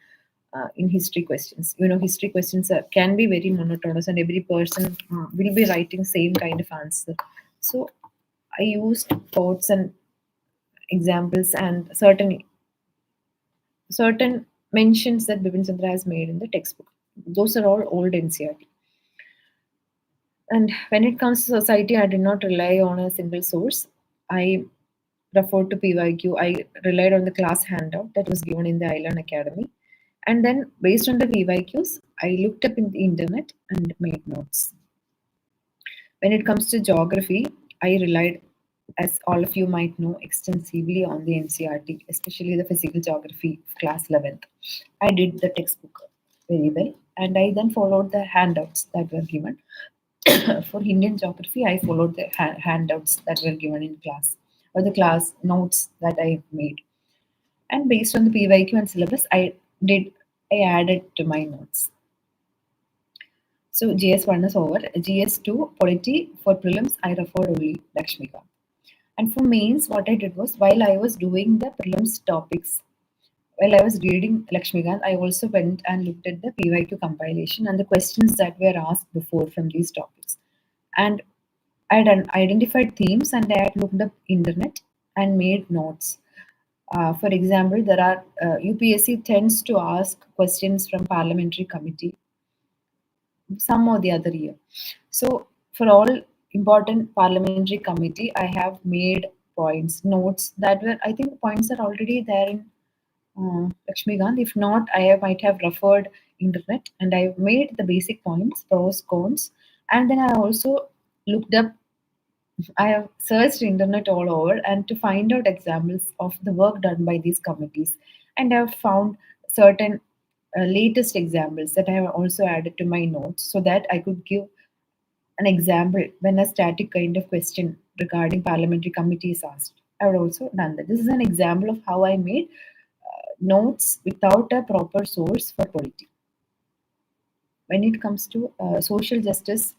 in history questions. History questions can be very monotonous, and every person will be writing same kind of answer. So I used quotes and examples and certain mentions that Bibin Chandra has made in the textbook. Those are all old NCERT. And when it comes to society, I did not rely on a single source. I referred to PYQ. I relied on the class handout that was given in the Island Academy. And then, based on the PYQs, I looked up in the internet and made notes. When it comes to geography, I relied, as all of you might know, extensively on the NCERT, especially the physical geography of class 11th. I did the textbook very well, and I then followed the handouts that were given. For Indian geography, I followed the handouts that were given in class, or the class notes that I made. And based on the PYQ and syllabus, did I added to my notes. So GS1 is over. GS2, Polity, for prelims, I referred only Lakshmika. And for mains, what I did was, while I was doing the prelims topics, while I was reading Lakshmikant, I also went and looked at the PYQ compilation and the questions that were asked before from these topics. And I had identified themes and I had looked up internet and made notes. For example, there are UPSC tends to ask questions from parliamentary committee some or the other year. So for all important parliamentary committee, I have made points, notes that were, I think points are already there in Lakshmikant. If not, might have referred internet and I made the basic points, pros, cons, and then I also looked up. I have searched internet all over and to find out examples of the work done by these committees, and I have found certain latest examples that I have also added to my notes so that I could give an example when a static kind of question regarding parliamentary committee is asked. I would also done that. This is an example of how I made notes without a proper source for polity. When it comes to social justice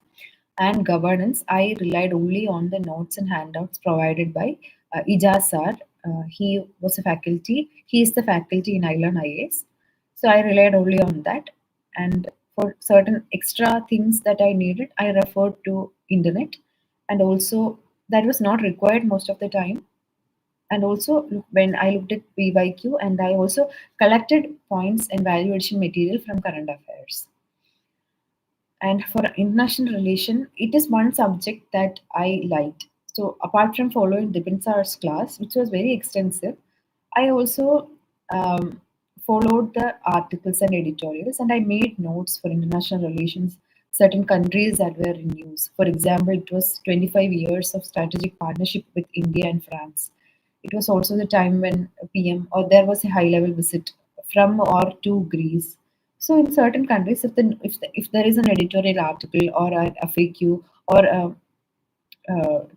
and governance, I relied only on the notes and handouts provided by Ijaz sir. He was a faculty. He is the faculty in Ireland IAS. So I relied only on that. And for certain extra things that I needed, I referred to internet. And also that was not required most of the time. And also when I looked at PYQ and I also collected points and value addition material from current affairs. And for international relation, it is one subject that I liked. So apart from following Dipinsar's class, which was very extensive, I also followed the articles and editorials, and I made notes for international relations, certain countries that were in use. For example, it was 25 years of strategic partnership with India and France. It was also the time when PM or there was a high-level visit from or to Greece. So in certain countries, if there is an editorial article or a FAQ or a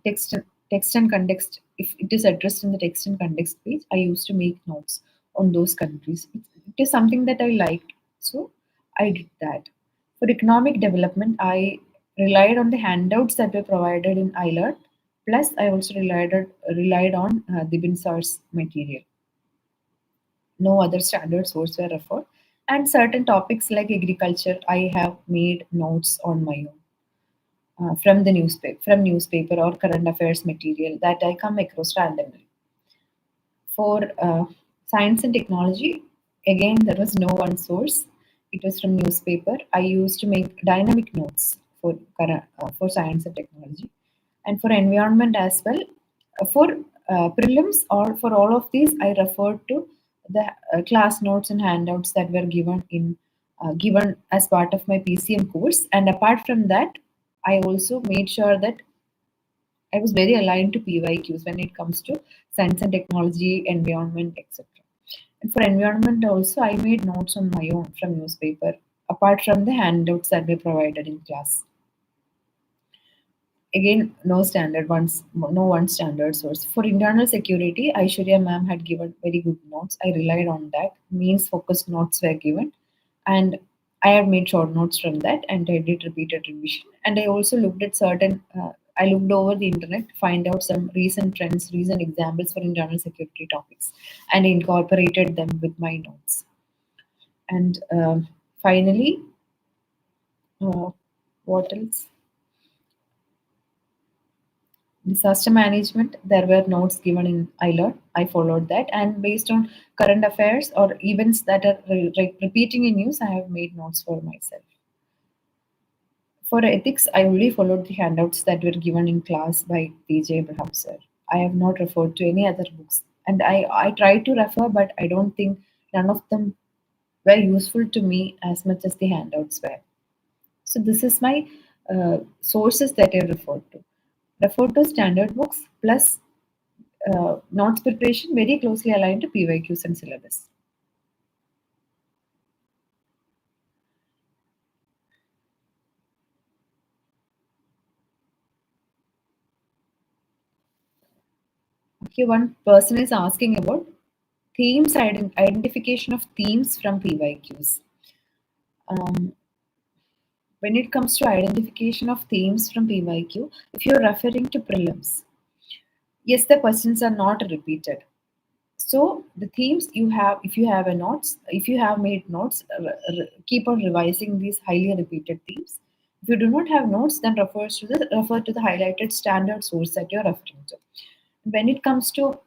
text and context, if it is addressed in the text and context page, I used to make notes on those countries. It is something that I liked, so I did that. For economic development, I relied on the handouts that were provided in ILERT. Plus, I also relied on Dibinsar's material. No other standard source were referred. And certain topics like agriculture, I have made notes on my own from the newspaper or current affairs material that I come across randomly. For science and technology, again there was no one source. It was from newspaper. I used to make dynamic notes for science and technology, and for environment as well. For prelims or for all of these, I referred to the class notes and handouts that were given as part of my PCM course. And apart from that, I also made sure that I was very aligned to PYQs when it comes to science and technology, environment, etc. And for environment also, I made notes on my own from newspaper, apart from the handouts that were provided in class. Again, no one standard source. For internal security, Aishwarya ma'am had given very good notes. I relied on that. Means focused notes were given, and I have made short notes from that, and I did repeated revision. And I also looked at certain. I looked over the internet to find out some recent trends, recent examples for internal security topics, and incorporated them with my notes. And finally, uh, what else? Disaster management, there were notes given in ILERT. I followed that. And based on current affairs or events that are repeating in news, I have made notes for myself. For ethics, I only followed the handouts that were given in class by PJ Abraham sir. I have not referred to any other books. And I tried to refer, but I don't think none of them were useful to me as much as the handouts were. So this is my sources that I referred to. Refer to standard books plus notes preparation very closely aligned to PYQs and syllabus. Okay, one person is asking about identification of themes from PYQs. Um, when it comes to identification of themes from PYQ, if you're referring to prelims, yes, the questions are not repeated. So the themes you have, if you have a notes, if you have made notes, keep on revising these highly repeated themes. If you do not have notes, then refer to the highlighted standard source that you're referring to. When it comes to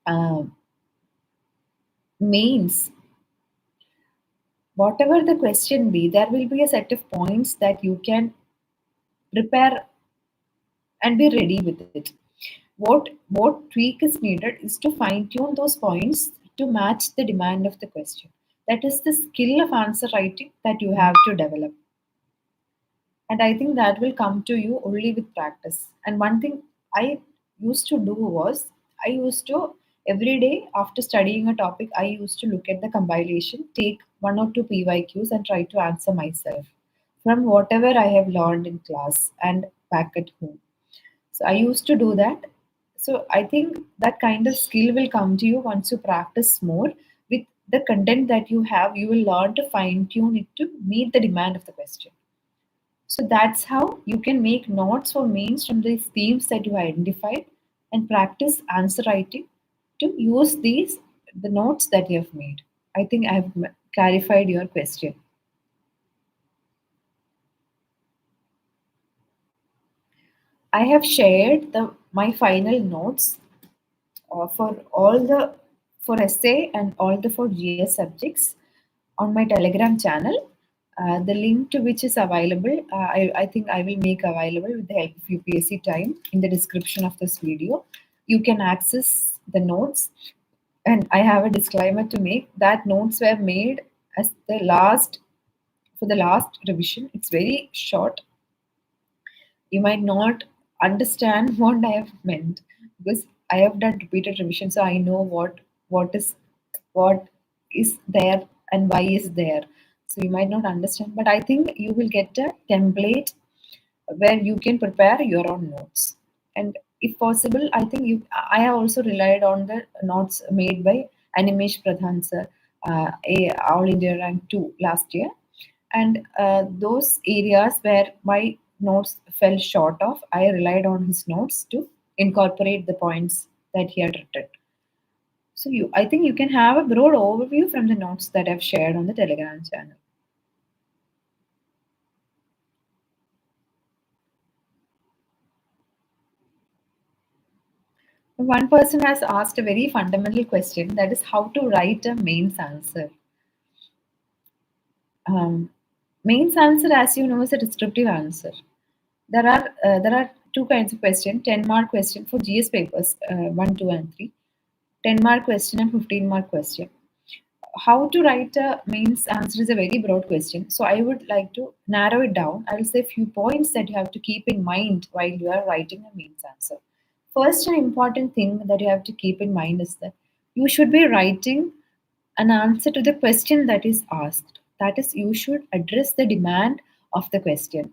uh, mains, whatever the question be, there will be a set of points that you can prepare and be ready with it. What tweak is needed is to fine tune those points to match the demand of the question. That is the skill of answer writing that you have to develop. And I think that will come to you only with practice. And one thing I used to do was, I used to every day after studying a topic, I used to look at the compilation, take one or two PYQs and try to answer myself from whatever I have learned in class and back at home. So I used to do that. So I think that kind of skill will come to you once you practice more with the content that you have. You will learn to fine tune it to meet the demand of the question. So that's how you can make notes for mains from these themes that you identified and practice answer writing to use these the notes that you have made. I think I have clarified your question. I have shared the my final notes for all the for essay and all the for GS subjects on my Telegram channel. The link to which is available, I think I will make available with the help of UPSC Time in the description of this video. You can access the notes, and I have a disclaimer to make that notes were made as the last for the last revision. It's very short. You might not understand what I have meant because I have done repeated revision, so I know what is there and why is there. So you might not understand, but I think you will get a template where you can prepare your own notes. And if possible, I think I have also relied on the notes made by Animesh Pradhan sir, a All India Rank 2 last year. And those areas where my notes fell short of, I relied on his notes to incorporate the points that he had written. So I think you can have a broad overview from the notes that I've shared on the Telegram channel. One person has asked a very fundamental question, that is how to write a mains answer. Um, Mains answer, as you know, is a descriptive answer. There are two kinds of question: 10-mark question for GS papers 1, 2, and 3. 10-mark question and 15-mark question. How to write a mains answer is a very broad question. So I would like to narrow it down. I will say a few points that you have to keep in mind while you are writing a mains answer. First, an important thing that you have to keep in mind is that you should be writing an answer to the question that is asked. That is, you should address the demand of the question.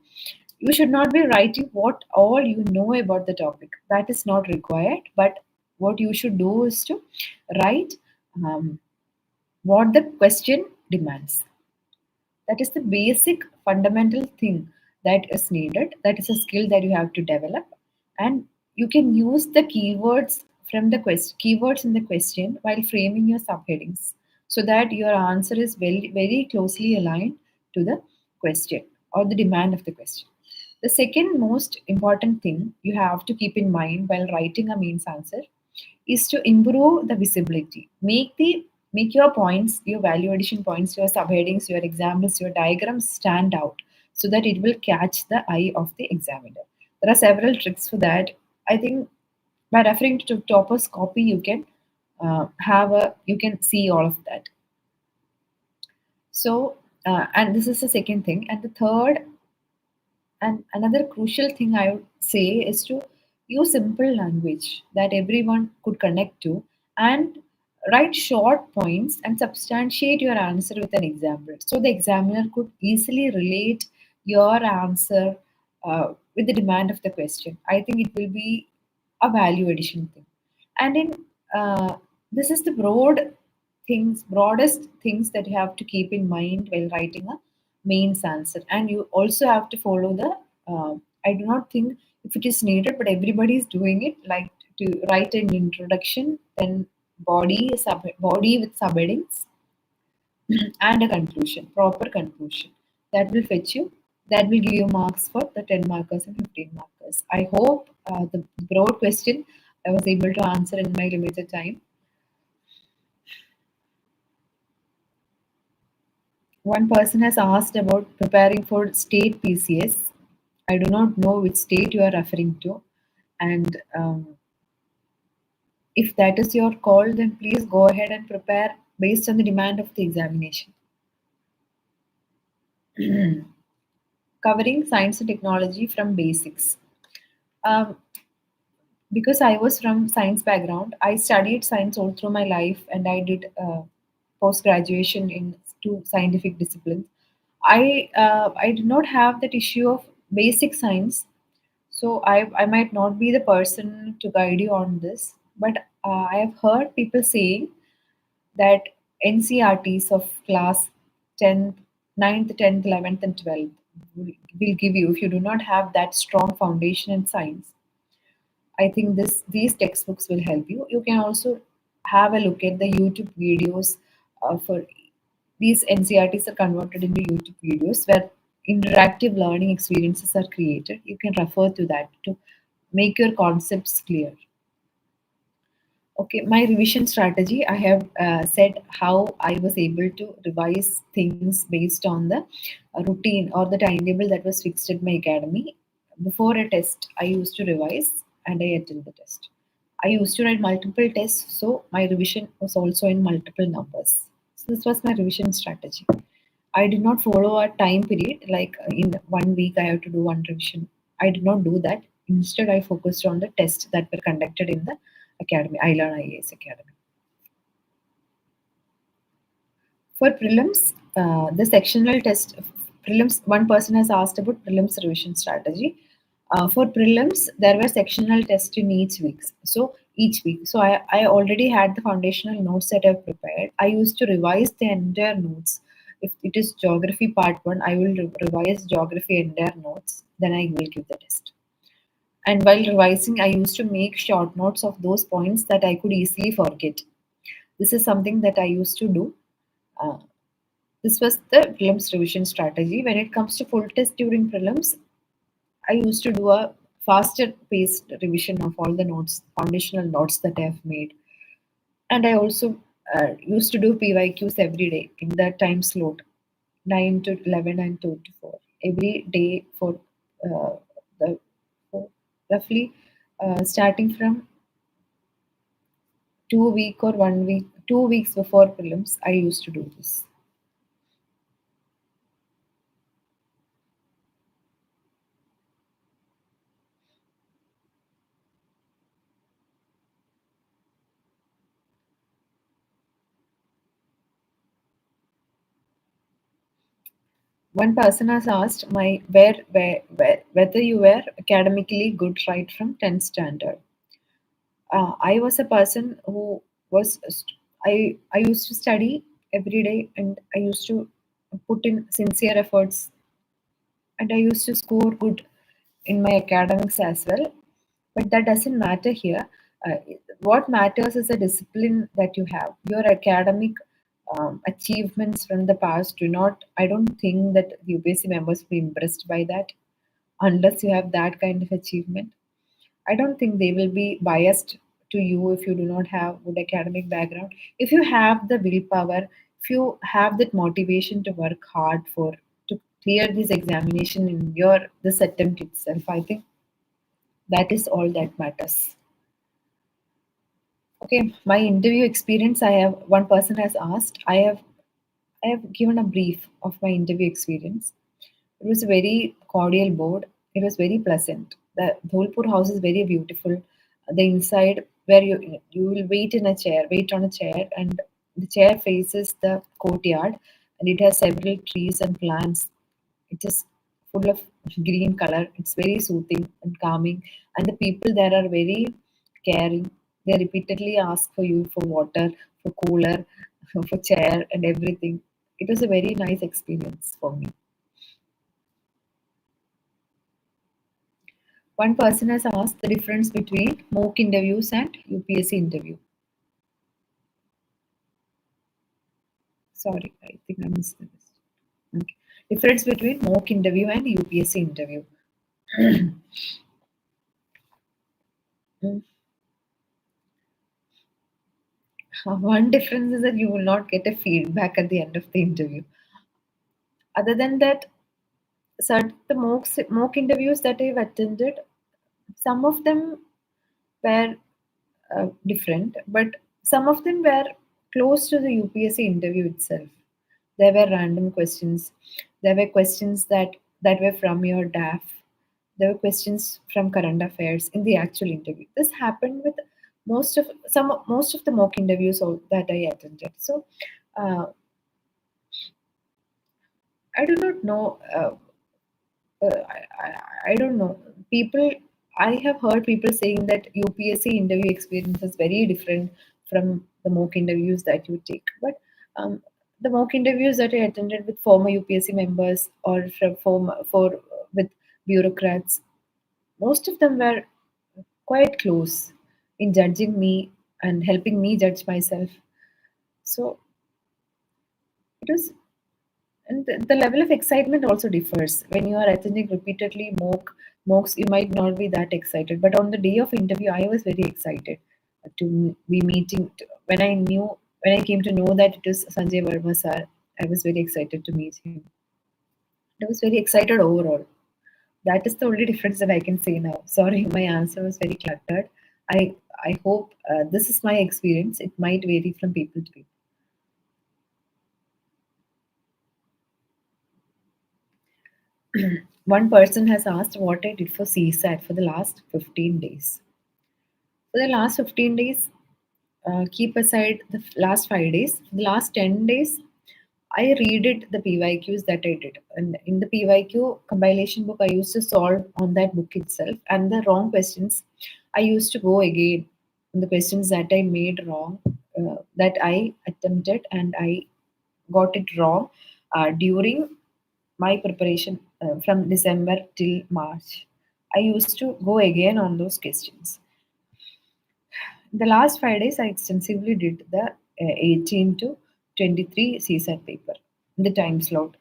You should not be writing what all you know about the topic. That is not required. But what you should do is to write what the question demands. That is the basic fundamental thing that is needed. That is a skill that you have to develop. And you can use the keywords from the keywords in the question while framing your subheadings so that your answer is very, very closely aligned to the question or the demand of the question. The second most important thing you have to keep in mind while writing a mains answer is to improve the visibility. Make your points, your value addition points, your subheadings, your examples, your diagrams stand out so that it will catch the eye of the examiner. There are several tricks for that. I think by referring to Topper's copy, you can see all of that. So and this is the second thing, and the third And another crucial thing I would say is to use simple language that everyone could connect to, and write short points and substantiate your answer with an example. So the examiner could easily relate your answer with the demand of the question. I think it will be a value addition thing. And in this is the broadest things that you have to keep in mind while writing a mains answer. And you also have to follow the I do not think if it is needed, but everybody is doing it, like to write an introduction, then body with subheadings, and a conclusion, proper conclusion. That will fetch you, that will give you marks for the 10 markers and 15 markers. I hope the broad question I was able to answer in my limited time. One person has asked about preparing for state PCS. I do not know which state you are referring to. And if that is your call, then please go ahead and prepare based on the demand of the examination. Covering science and technology from basics. Um, because I was from science background, I studied science all through my life, and I did post graduation in two scientific disciplines. I did not have that issue of basic science, so I might not be the person to guide you on this. But I have heard people saying that NCRTs of class 10th, 9th, 10th, 11th, and 12th will give you, if you do not have that strong foundation in science, I think these textbooks will help you. You can also have a look at the YouTube videos for these NCRTs are converted into YouTube videos where interactive learning experiences are created. You can refer to that to make your concepts clear. Okay, my revision strategy. I have said how I was able to revise things based on the routine or the timetable that was fixed at my academy. Before a test, I used to revise and I attend the test. I used to write multiple tests, so my revision was also in multiple numbers. So this was my revision strategy. I did not follow a time period like in 1 week I have to do one revision. I did not do that. Instead, I focused on the tests that were conducted in the academy, I Learn IAS Academy. For prelims, the sectional test, prelims, one person has asked about prelims revision strategy. For prelims, there were sectional tests in each week. So each week, so I already had the foundational notes that I've prepared. I used to revise the entire notes. If it is geography part one, I will revise geography entire notes. Then I will give the test. And while revising, I used to make short notes of those points that I could easily forget. This is something that I used to do. Uh, this was the prelims revision strategy. When it comes to full test during prelims, I used to do a faster paced revision of all the notes, foundational notes that I have made. And I also used to do PYQs every day in that time slot, 9 to 11 and 2 to 4. Every day for the for roughly starting from 2 week or 1 week, 2 weeks before prelims, I used to do this. One person has asked my whether you were academically good right from 10th standard. I was a person who was I used to study every day, and I used to put in sincere efforts, and I used to score good in my academics as well. But that doesn't matter here. Uh, what matters is the discipline that you have. Your academic achievements from the past do not. I don't think that the UPSC members will be impressed by that unless you have that kind of achievement. I don't think they will be biased to you if you do not have good academic background. If you have the willpower, if you have that motivation to work hard for to clear this examination in your this attempt itself, I think that is all that matters. Okay, my interview experience. I have one person has asked. I have given a brief of my interview experience. It was a very cordial board. It was very pleasant. The Dholpur house is very beautiful. The inside where you will wait on a chair, and the chair faces the courtyard, and it has several trees and plants. It is full of green color. It's very soothing and calming, and the people there are very caring. They repeatedly ask for you for water, for cooler, for chair, and everything. It was a very nice experience for me. One person has asked the difference between mock interviews and UPSC interview. Sorry, I think I missed this. Okay. Difference between mock interview and UPSC interview. Mm. One difference is that you will not get a feedback at the end of the interview. Other than that, the mock interviews that I've attended, some of them were different, but some of them were close to the UPSC interview itself. There were random questions. There were questions that were from your DAF. There were questions from current affairs in the actual interview. This happened with most of the mock interviews that I attended. So uh, I do not know. I don't know. People, I have heard people saying that UPSC interview experience is very different from the mock interviews that you take. But um, the mock interviews that I attended with former UPSC members or for with bureaucrats, most of them were quite close in judging me and helping me judge myself. So it was, and the level of excitement also differs. When you are attending repeatedly mocks, you might not be that excited. But on the day of interview, I was very excited to be meeting. When I came to know that it was Sanjay Verma sir, I was very excited to meet him. I was very excited overall. That is the only difference that I can say now. Sorry, my answer was very cluttered. I hope this is my experience. It might vary from people to people. One person has asked what I did for CSAT for the last 15 days. For the last 15 days, keep aside the last 5 days. For the last 10 days, I redid the PYQs that I did. And in the PYQ compilation book, I used to solve on that book itself. And the wrong questions, I used to go again on the questions that I made wrong, that I attempted and I got it wrong during my preparation from December till March. I used to go again on those questions. The last 5 days, I extensively did the 18 to 23 CSAT paper in the time slot,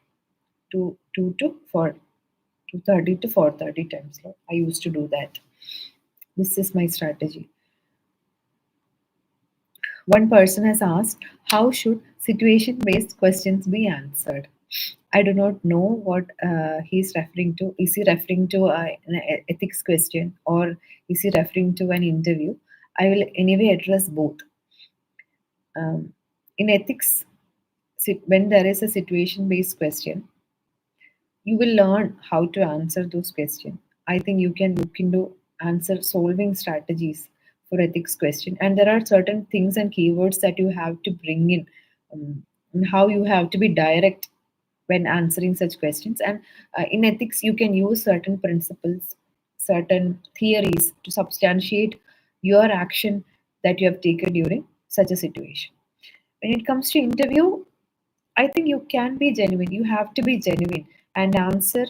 2 to 4, 2:30 to 4:30 time slot. I used to do that. This is my strategy. One person has asked, how should situation based questions be answered? I do not know what he's referring to. Is he referring to an ethics question, or is he referring to an interview? I will anyway address both. In ethics, when there is a situation based question, you will learn how to answer those questions. I think you can look into answer solving strategies for ethics question, and there are certain things and keywords that you have to bring in, and how you have to be direct when answering such questions. And in ethics, you can use certain principles, certain theories to substantiate your action that you have taken during such a situation. When it comes to interview, I think you can be genuine. You have to be genuine and answer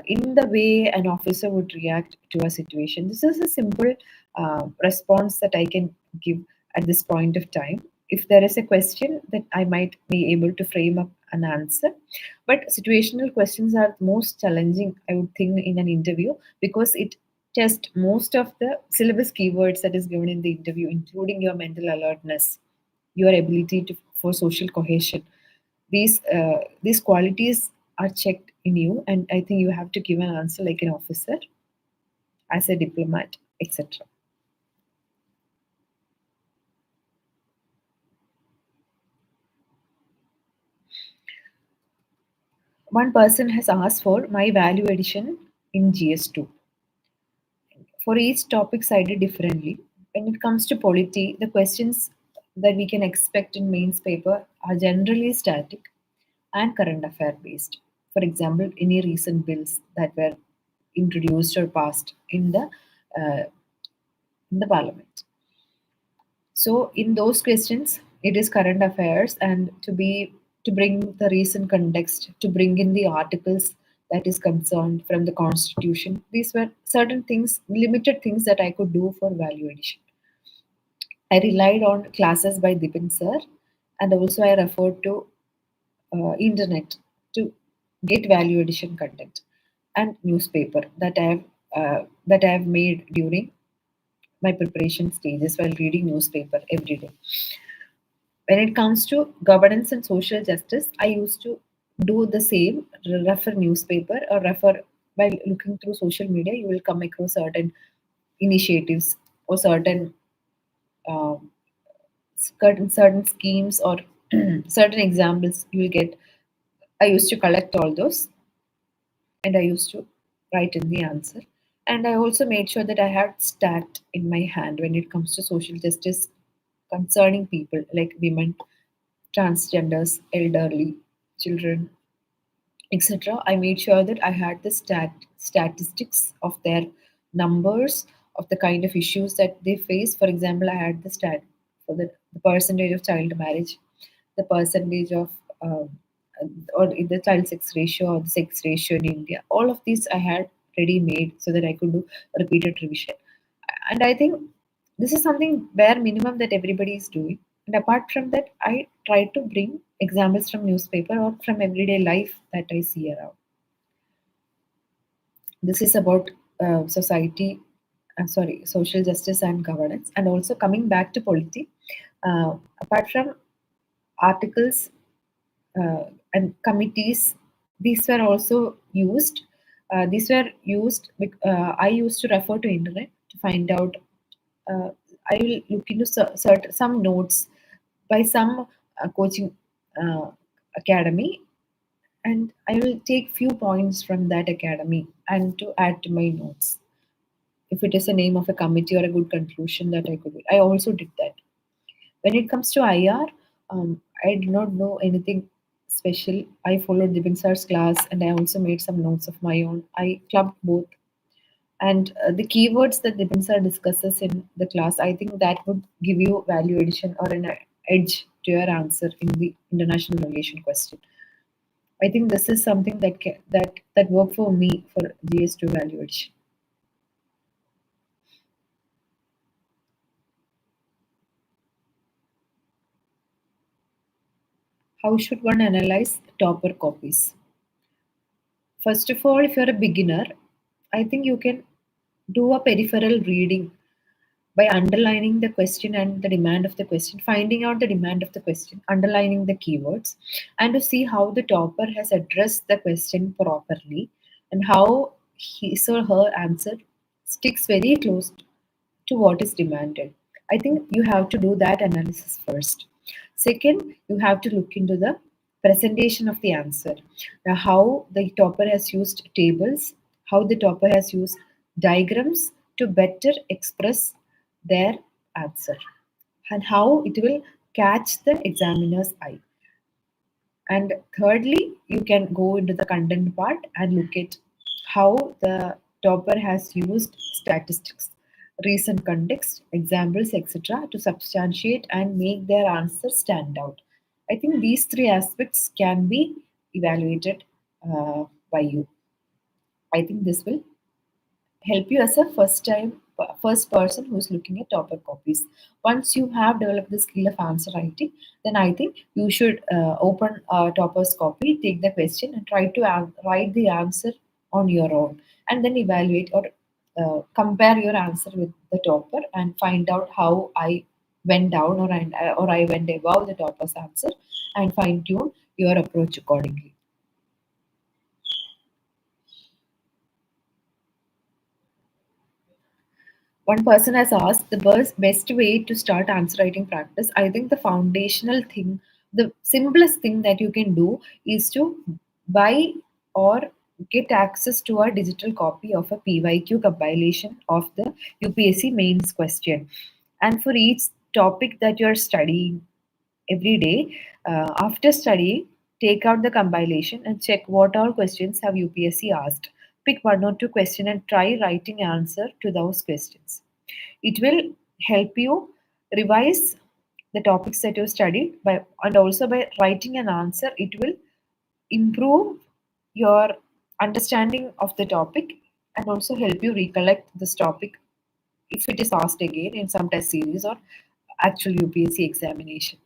in the way an officer would react to a situation. This is a simple response that I can give at this point of time. If there is a question that I might be able to frame up an answer, but situational questions are most challenging, I would think, in an interview because it tests most of the syllabus keywords that is given in the interview, including your mental alertness, your ability for social cohesion. These qualities are checked in you, and I think you have to give an answer like an officer, as a diplomat, etc. One person has asked for my value addition in GS2. For each topic cited differently. When it comes to polity, the questions that we can expect in mains paper are generally static and current affair based. For example, any recent bills that were introduced or passed uh, in the parliament. So in those questions, it is current affairs, and to bring the recent context, to bring in the articles that is concerned from the constitution. These were certain things, limited things that I could do for value addition. I relied on classes by Dipin sir, and also I referred to internet to get value addition content and newspaper that I have made during my preparation stages while reading newspaper every day. When it comes to governance and social justice, I used to do the same, refer newspaper or refer while looking through social media. You will come across certain initiatives or um, certain schemes or certain examples you will get. I used to collect all those and I used to write in the answer. And I also made sure that I had stat in my hand when it comes to social justice concerning people like women, transgenders, elderly, children, etc. I made sure that I had the statistics of their numbers of the kind of issues that they face. For example, I had the stat for the percentage of child marriage, the percentage of or the child sex ratio or the sex ratio in India. All of these I had ready made so that I could do repeated revision. And I think this is something bare minimum that everybody is doing. And apart from that, I try to bring examples from newspaper or from everyday life that I see around. This is about social justice and governance. And also coming back to polity, apart from articles and committees, these were also used. I used to refer to internet to find out. Uh, I will look into some notes by some coaching uh, academy, and I will take few points from that academy and to add to my notes. If it is a name of a committee or a good conclusion that I could read. I also did that. When it comes to IR, I did not know anything special. I followed the Binsar's class and I also made some notes of my own. I clubbed both. And the keywords that the Binsar discusses in the class, I think that would give you value addition or an edge to your answer in the international relation question. I think this is something that worked for me for GS2 value addition. How should one analyze topper copies? First of all, if you're a beginner, I think you can do a peripheral reading by underlining the question and the demand of the question, finding out the demand of the question, underlining the keywords, and to see how the topper has addressed the question properly and how his or her answer sticks very close to what is demanded. I think you have to do that analysis first. Second, you have to look into the presentation of the answer. Now, how the topper has used tables, how the topper has used diagrams to better express their answer, and how it will catch the examiner's eye. And thirdly, you can go into the content part and look at how the topper has used statistics, recent context, examples, etc., to substantiate and make their answer stand out. I think these three aspects can be evaluated by you. I think this will help you as a first person who's looking at topper copies. Once you have developed the skill of answer writing, then I think you should open a topper's copy, take the question and try to write the answer on your own, and then evaluate or compare your answer with the topper and find out how I went down or I went above the topper's answer, and fine tune your approach accordingly. One person has asked the best way to start answer writing practice. I think the foundational thing, the simplest thing that you can do is to buy or get access to a digital copy of a PYQ compilation of the UPSC mains question. And for each topic that you're studying every day, after studying, take out the compilation and check what all questions have UPSC asked. Pick one or two questions and try writing answer to those questions. It will help you revise the topics that you studied by, and also by writing an answer, it will improve your understanding of the topic and also help you recollect this topic if it is asked again in some test series or actual UPSC examination.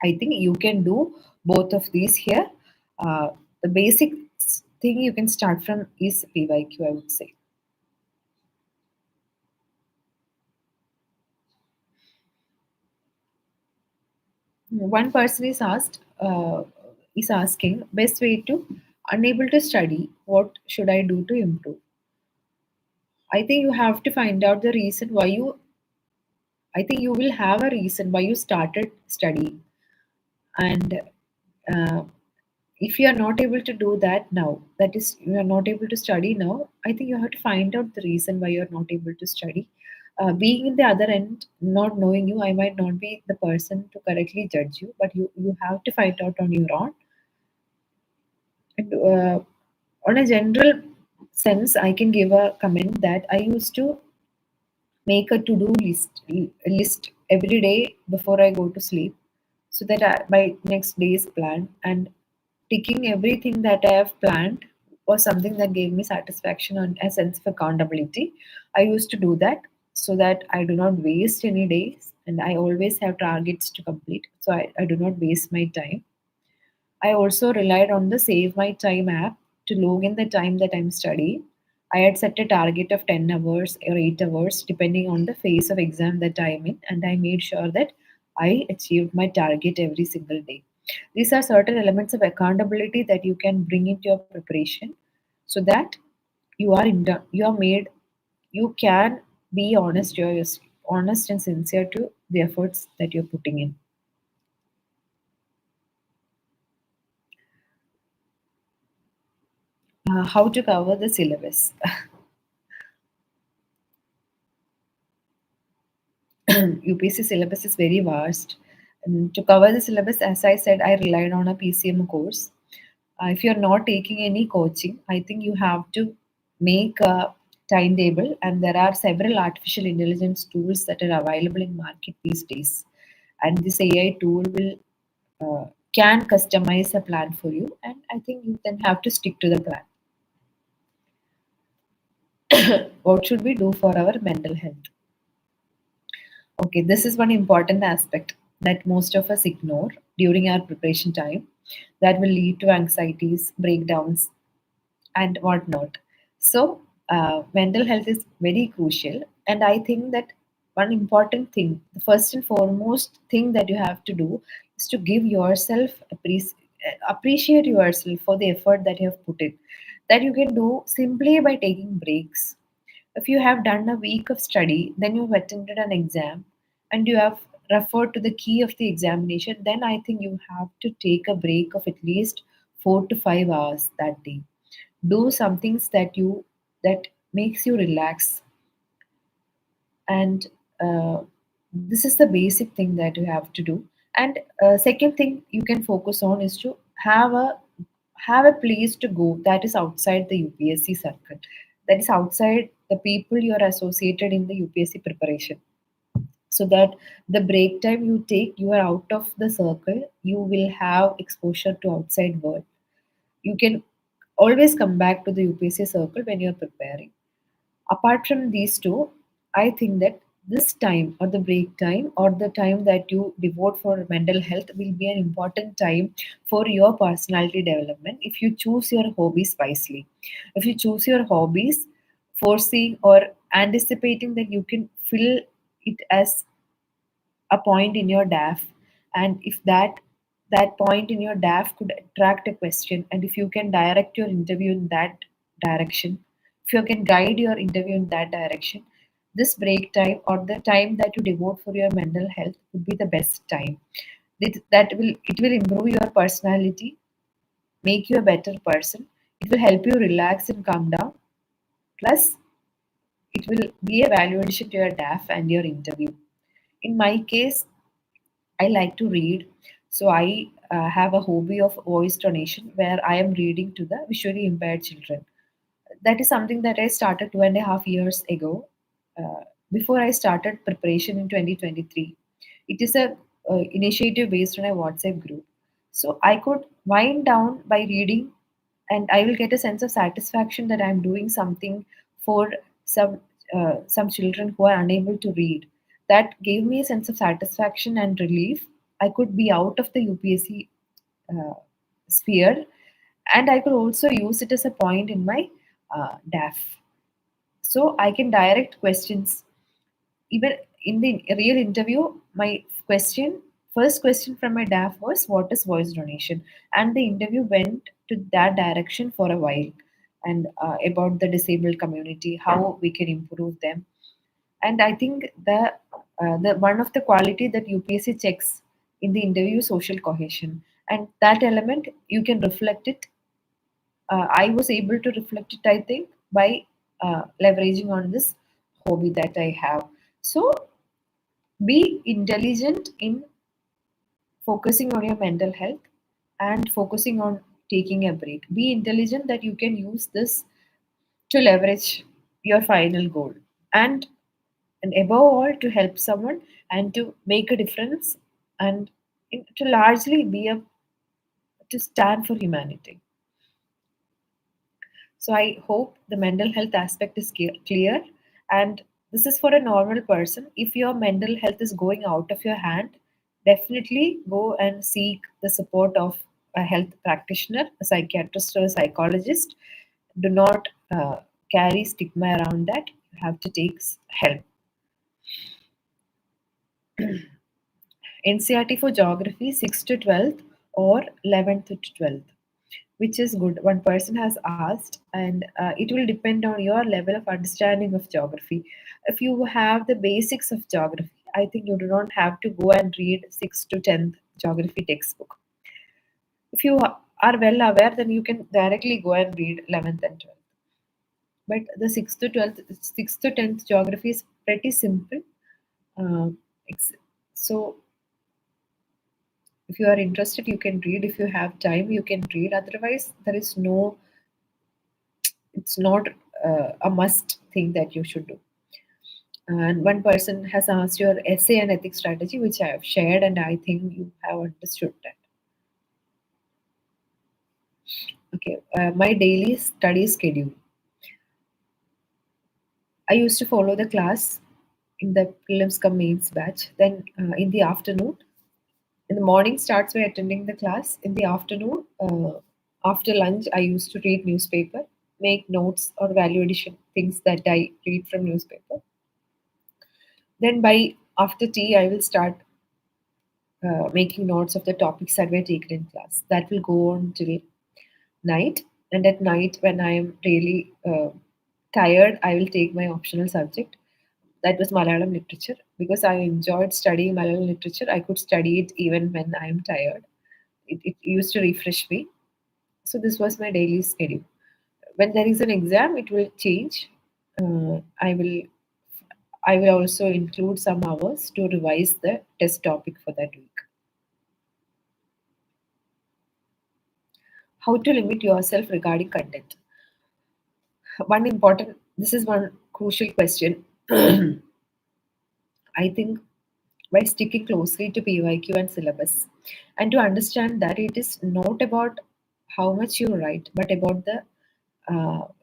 I think you can do both of these here. Uh, the basic thing you can start from is PYQ, I would say. One person is asking best way to unable to study. What should I do to improve? I think you have to find out the reason why you. I think you will have a reason why you started studying, and uh, if you are not able to do that now, that is, you are not able to study now. I think you have to find out the reason why you are not able to study. Being in the other end, not knowing you, I might not be the person to correctly judge you, but you have to find out on your own. And on a general sense, I can give a comment that I used to make a to-do list every day before I go to sleep, so that my next day's plan and ticking everything that I have planned was something that gave me satisfaction and a sense of accountability. I used to do that so that I do not waste any days and I always have targets to complete. So I do not waste my time. I also relied on the Save My Time app to log in the time that I'm studying. I had set a target of 10 hours or 8 hours depending on the phase of exam that I'm in, and I made sure that I achieved my target every single day. These are certain elements of accountability that you can bring into your preparation so that you are made you can be honest, you're honest and sincere to the efforts that you're putting in. How to cover the syllabus. UPSC syllabus is very vast. And to cover the syllabus, as I said, I relied on a PCM course. If you're not taking any coaching, I think you have to make a timetable, and there are several artificial intelligence tools that are available in market these days. And this AI tool will can customize a plan for you, and I think you then have to stick to the plan. What should we do for our mental health? Okay, this is one important aspect that most of us ignore during our preparation time that will lead to anxieties, breakdowns, and whatnot. So, mental health is very crucial, and I think that one important thing, the first and foremost thing that you have to do is to give yourself appreciate yourself for the effort that you have put in. That you can do simply by taking breaks. If you have done a week of study, then you've attended an exam, and you have referred to the key of the examination, then I think you have to take a break of at least 4 to 5 hours that day. Do some things that makes you relax, and this is the basic thing that you have to do. And second thing you can focus on is to have a place to go that is outside the UPSC circle, that is outside the people you are associated in the UPSC preparation, so that the break time you take, you are out of the circle, you will have exposure to outside world. You can always come back to the UPSC circle when you're preparing. Apart from these two, I think that this time or the break time or the time that you devote for mental health will be an important time for your personality development if you choose your hobbies wisely. If you choose your hobbies, foreseeing or anticipating that you can fill it as a point in your DAF, and if that point in your DAF could attract a question, and if you can direct your interview in that direction, if you can guide your interview in that direction, this break time or the time that you devote for your mental health would be the best time. That will it will improve your personality, make you a better person. It will help you relax and calm down. Plus, it will be a value addition to your DAF and your interview. In my case, I like to read. So I have a hobby of voice donation where I am reading to the visually impaired children. That is something that I started 2.5 years ago, uh, before I started preparation in 2023. It is a initiative based on a WhatsApp group. So I could wind down by reading, and I will get a sense of satisfaction that I'm doing something for some some children who are unable to read. That gave me a sense of satisfaction and relief. I could be out of the UPSC uh, sphere, and I could also use it as a point in my DAF. So I can direct questions. Even in the real interview, my first question from my DAF was, "What is voice donation?" And the interview went to that direction for a while, and about the disabled community, how we can improve them. And I think the one of the quality that UPSC checks in the interview is social cohesion, and that element you can reflect it. I was able to reflect it, I think, by leveraging on this hobby that I have. So be intelligent in focusing on your mental health and focusing on taking a break. Be intelligent that you can use this to leverage your final goal, and above all to help someone and to make a difference, and to largely be a to stand for humanity. So I hope the mental health aspect is clear. And this is for a normal person. If your mental health is going out of your hand, definitely go and seek the support of a health practitioner, a psychiatrist, or a psychologist. Do not carry stigma around that. You have to take help. NCERT for geography 6th to 12th or 11th to 12th, which is good. One person has asked, and it will depend on your level of understanding of geography. If you have the basics of geography, I think you do not have to go and read 6th to 10th geography textbook. If you are well aware, then you can directly go and read 11th and 12th. But the 6th to 12th, 6th to 10th geography is pretty simple. Uh, ex- so if you are interested, you can read. If you have time, you can read. Otherwise, there is no, it's not a must thing that you should do. And one person has asked your essay and ethics strategy, which I have shared, and I think you have understood that. Okay, my daily study schedule. I used to follow the class in the prelims cum mains batch. Then in the afternoon, in the morning starts by attending the class. In the afternoon, after lunch, I used to read newspaper, make notes or value addition things that I read from newspaper. Then by after tea, I will start making notes of the topics that were taken in class. That will go on till night. And at night, when I am really tired, I will take my optional subject. That was Malayalam literature. Because I enjoyed studying Malayalam literature, I could study it even when I am tired. It used to refresh me. So this was my daily schedule. When there is an exam, it will change. I will also include some hours to revise the test topic for that week. How to limit yourself regarding content? This is one crucial question. I think by sticking closely to PYQ and syllabus, and to understand that it is not about how much you write, but about the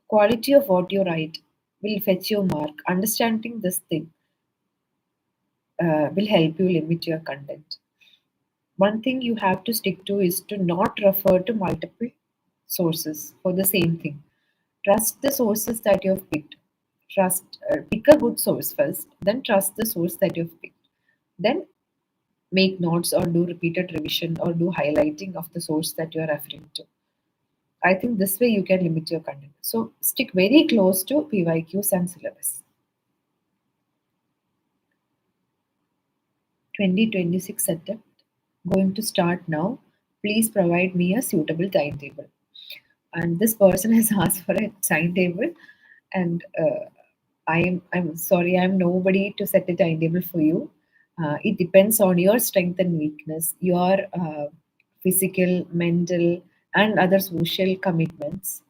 quality of what you write will fetch your mark. Understanding this thing will help you limit your content. One thing you have to stick to is to not refer to multiple sources for the same thing. Trust the sources that you've picked. Pick a good source first, then trust the source that you've picked. Then make notes or do repeated revision or do highlighting of the source that you're referring to. I think this way you can limit your content. So stick very close to PYQs and syllabus. 2026 attempt going to start now. Please provide me a suitable timetable. and this person has asked for a timetable, and I'm sorry, I'm nobody to set a timetable for you. It depends on your strength and weakness, your physical, mental, and other social commitments.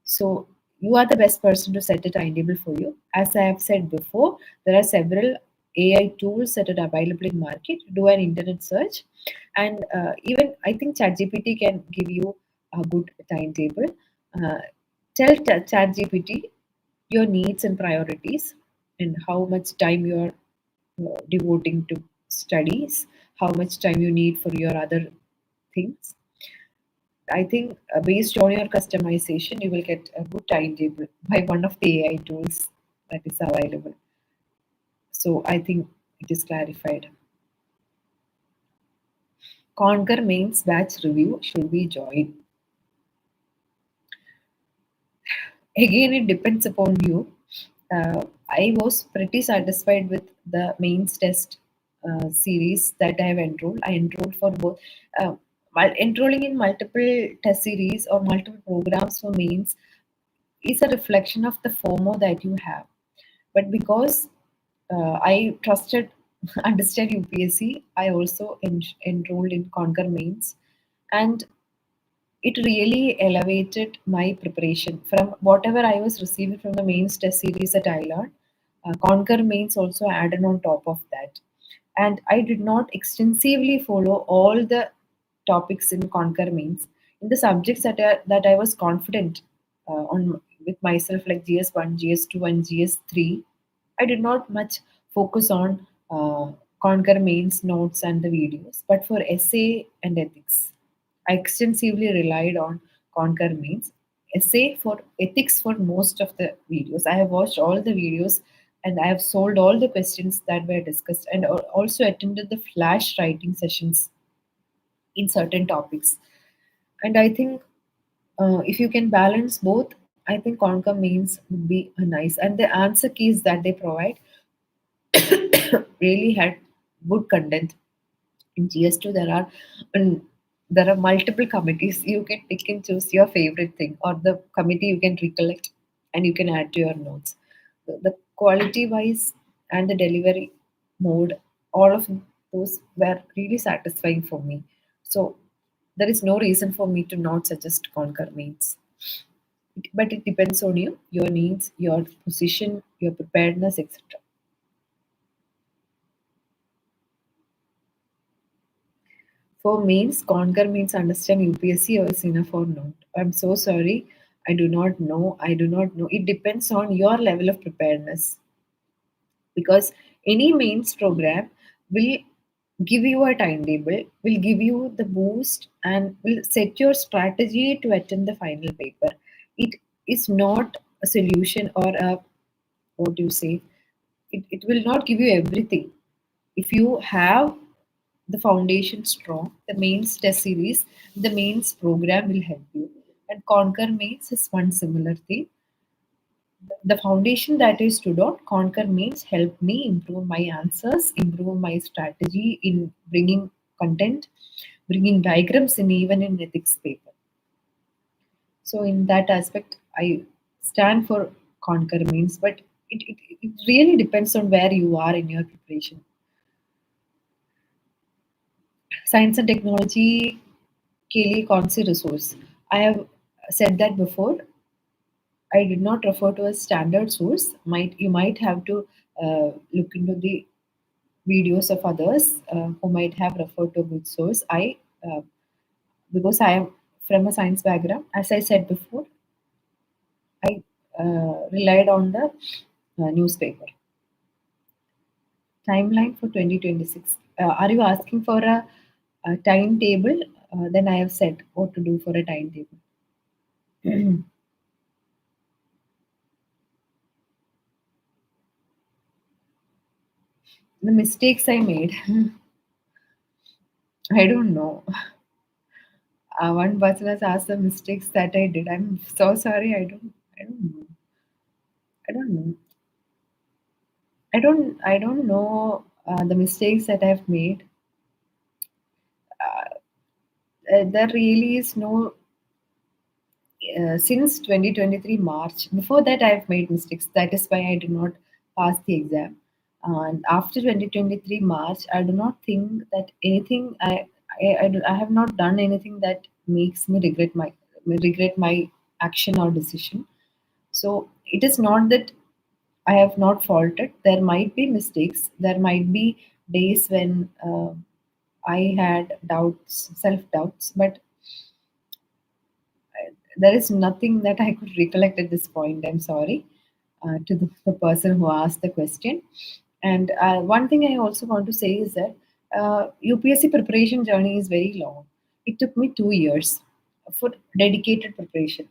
So you are the best person to set a timetable for you. As I have said before, there are several AI tools that are available in market. Do an internet search, and even I think ChatGPT can give you a good timetable. Uh, tell ChatGPT your needs and priorities, and how much time you are devoting to studies, how much time you need for your other things. I think based on your customization, you will get a good timetable by one of the AI tools that is available. So I think it is clarified. Conquer means batch review. Should we join? Again, it depends upon you. I was pretty satisfied with the mains test series that I have enrolled. I enrolled for both. While enrolling in multiple test series or multiple programs for mains is a reflection of the FOMO that you have. But because I trusted, understand UPSC, I also enrolled in Conquer Mains, and it really elevated my preparation from whatever I was receiving from the mains test series that I learned. Conquer Mains also added on top of that, and I did not extensively follow all the topics in Conquer Mains. In the subjects that I was confident on with myself, like GS1, GS2, and GS3, I did not much focus on Conquer Mains notes and the videos, but for essay and ethics, I extensively relied on Conquer Mains. Essay for ethics for most of the videos. I have watched all the videos, and I have solved all the questions that were discussed, and also attended the flash writing sessions in certain topics. And I think if you can balance both, I think Conquer Mains would be a nice. And the answer keys that they provide really had good content. In GS2, um, there are multiple committees. You can pick and choose your favorite thing, or the committee you can recollect, and you can add to your notes. The quality wise and the delivery mode, all of those were really satisfying for me. So there is no reason for me to not suggest Conquer Means. But it depends on you, your needs, your position, your preparedness, etc. For means, Conquer means understand UPSC or is enough or not. I'm so sorry. I do not know. I do not know. It depends on your level of preparedness, because any mains program will give you a timetable, will give you the boost, and will set your strategy to attend the final paper. It is not a solution or a, what do you say, it will not give you everything. If you have the foundation strong, the mains test series, the mains program will help you. And Conquer Mains is one similar thing. The foundation that I stood on, Conquer Mains helped me improve my answers, improve my strategy in bringing content, bringing diagrams in even in ethics paper. So in that aspect, I stand for Conquer Mains, but it really depends on where you are in your preparation. Science and technology के लिए कौन सी resource? I have said that before. I did not refer to a standard source. Might you might have to look into the videos of others who might have referred to a good source. Because I am from a science background, as I said before, I relied on the newspaper. Timeline for 2026. Are you asking for a timetable? Then I have said what to do for a timetable. The mistakes I made, I don't know. One person has asked the mistakes that I did. I'm so sorry. I don't know. I don't know. I don't know the mistakes that I've made. Uh, there really is no. since 2023 March. Before that, I have made mistakes. That is why I did not pass the exam. And after 2023 March, I do not think that anything I have not done anything that makes me regret my action or decision. So it is not that I have not faltered. There might be mistakes. There might be days when I had doubts, self doubts, but there is nothing that I could recollect at this point. I'm sorry to the person who asked the question. And one thing I also want to say is that UPSC preparation journey is very long. It took me 2 years for dedicated preparation.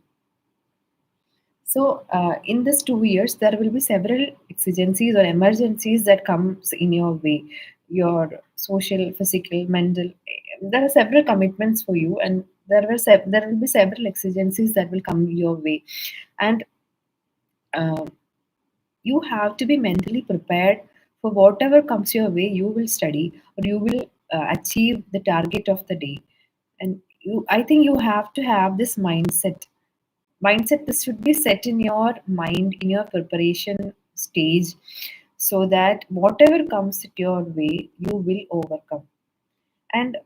So, in this 2 years, there will be several exigencies or emergencies that comes in your way. Your social, physical, mental. There are several commitments for you, and there will be several exigencies that will come your way, and uh, you have to be mentally prepared for whatever comes your way. You will study, or you will achieve the target of the day, and I think you have to have this mindset. This should be set in your mind in your preparation stage, so that whatever comes at your way you will overcome. And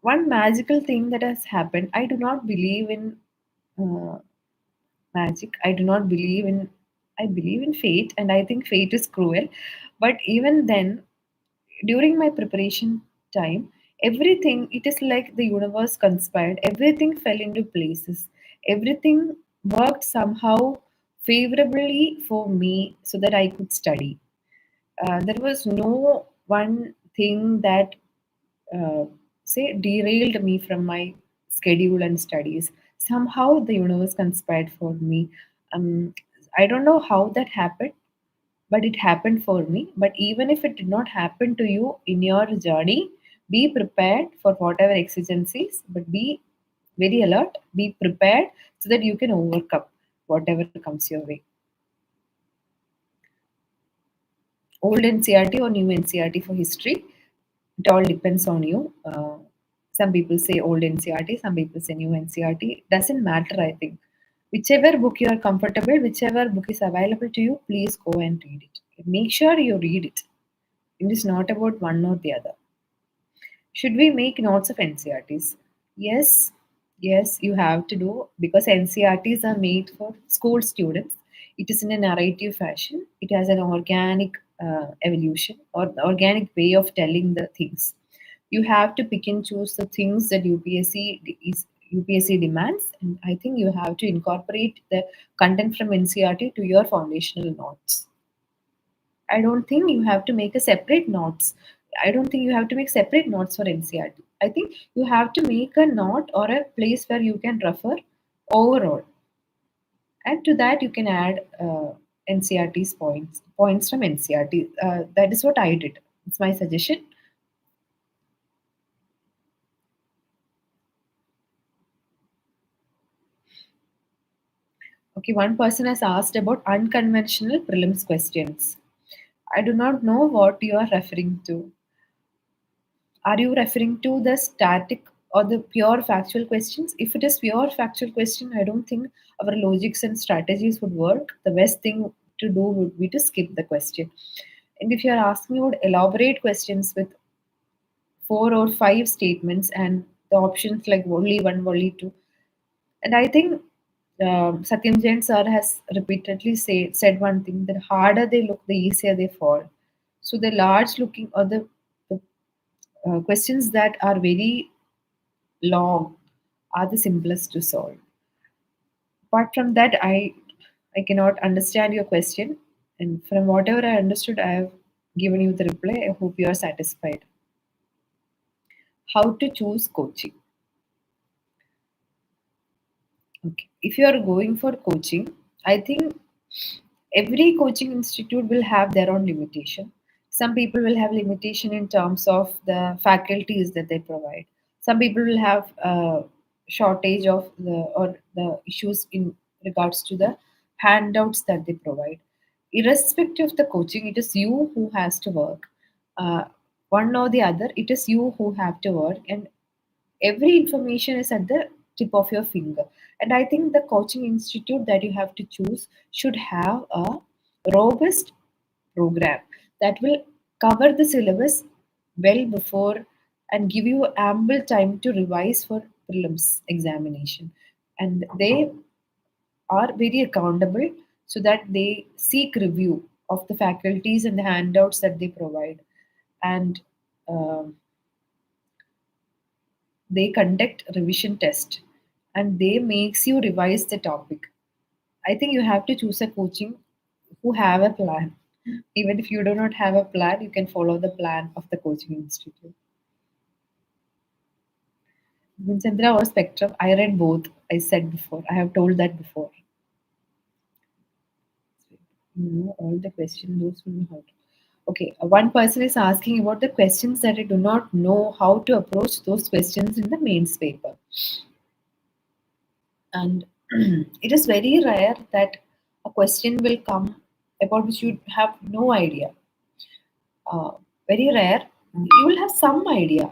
one magical thing that has happened, I do not believe in uh, magic. I do not believe in, I believe in fate, and I think fate is cruel. But even then, during my preparation time, everything, it is like the universe conspired, everything fell into places, everything worked somehow favorably for me so that I could study. There was no one thing that uh, say derailed me from my schedule and studies. Somehow the universe conspired for me. um, I don't know how that happened, but it happened for me. But even if it did not happen to you in your journey, be prepared for whatever exigencies, but be very alert, be prepared so that you can overcome whatever comes your way. Old NCERT or new NCERT for history, it all depends on you. Some people say old NCERT, some people say new NCERT. Doesn't matter, I think. Whichever book you are comfortable, whichever book is available to you, please go and read it. Make sure you read it. It is not about one or the other. Should we make notes of NCRTs? Yes, yes, you have to do, because NCRTs are made for school students. It is in a narrative fashion. It has an organic evolution or organic way of telling the things. You have to pick and choose the things that UPSC demands, and I think you have to incorporate the content from NCRT to your foundational notes. I don't think you have to make a separate notes. I don't think you have to make separate notes for NCRT. I think you have to make a note or a place where you can refer overall. And to that, you can add NCRT's points from NCRT. That is what I did. It's my suggestion. Okay, one person has asked about unconventional prelims questions. I do not know what you are referring to. Are you referring to the static or the pure factual questions? If it is pure factual question, I don't think our logics and strategies would work. The best thing to do would be to skip the question. And if you are asking about elaborate questions with 4 or 5 statements and the options like only one, only two, and I think Satyam Jain sir has repeatedly said one thing, that harder they look, the easier they fall. So the large looking or the questions that are very long are the simplest to solve. Apart from that, I cannot understand your question, and from whatever I understood, I have given you the reply. I hope you are satisfied. How to choose coaching? Okay, if you are going for coaching, I think every coaching institute will have their own limitation. Some people will have limitation in terms of the faculties that they provide. Some people will have shortage of the issues in regards to the handouts that they provide. Irrespective of the coaching, it is you who has to work. uh, One or the other, it is you who have to work, and every information is at the tip of your finger. And I think the coaching institute that you have to choose should have a robust program that will cover the syllabus well before and give you ample time to revise for prelims examination. And they are very accountable so that they seek review of the faculties and the handouts that they provide. And um they conduct revision test and they makes you revise the topic. I think you have to choose a coaching who have a plan. Even if you do not have a plan, you can follow the plan of the coaching institute. Vincendra or Spectrum, I read both. I said before. I have told that before. You know all the questions, those will be hard. Okay, one person is asking about the questions that I do not know how to approach those questions in the mains paper. And it is very rare that a question will come about which you have no idea. Very rare. You will have some idea.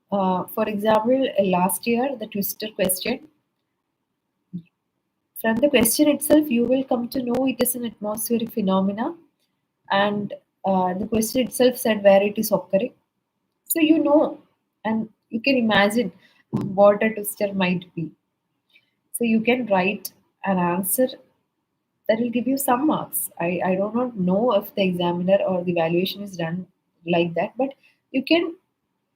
For example, last year, the twister question, from the question itself, you will come to know it is an atmospheric phenomena, and the question itself said where it is occurring. So you know, and you can imagine what a twister might be. So you can write an answer that will give you some marks. I do not know if the examiner or the evaluation is done like that, but you can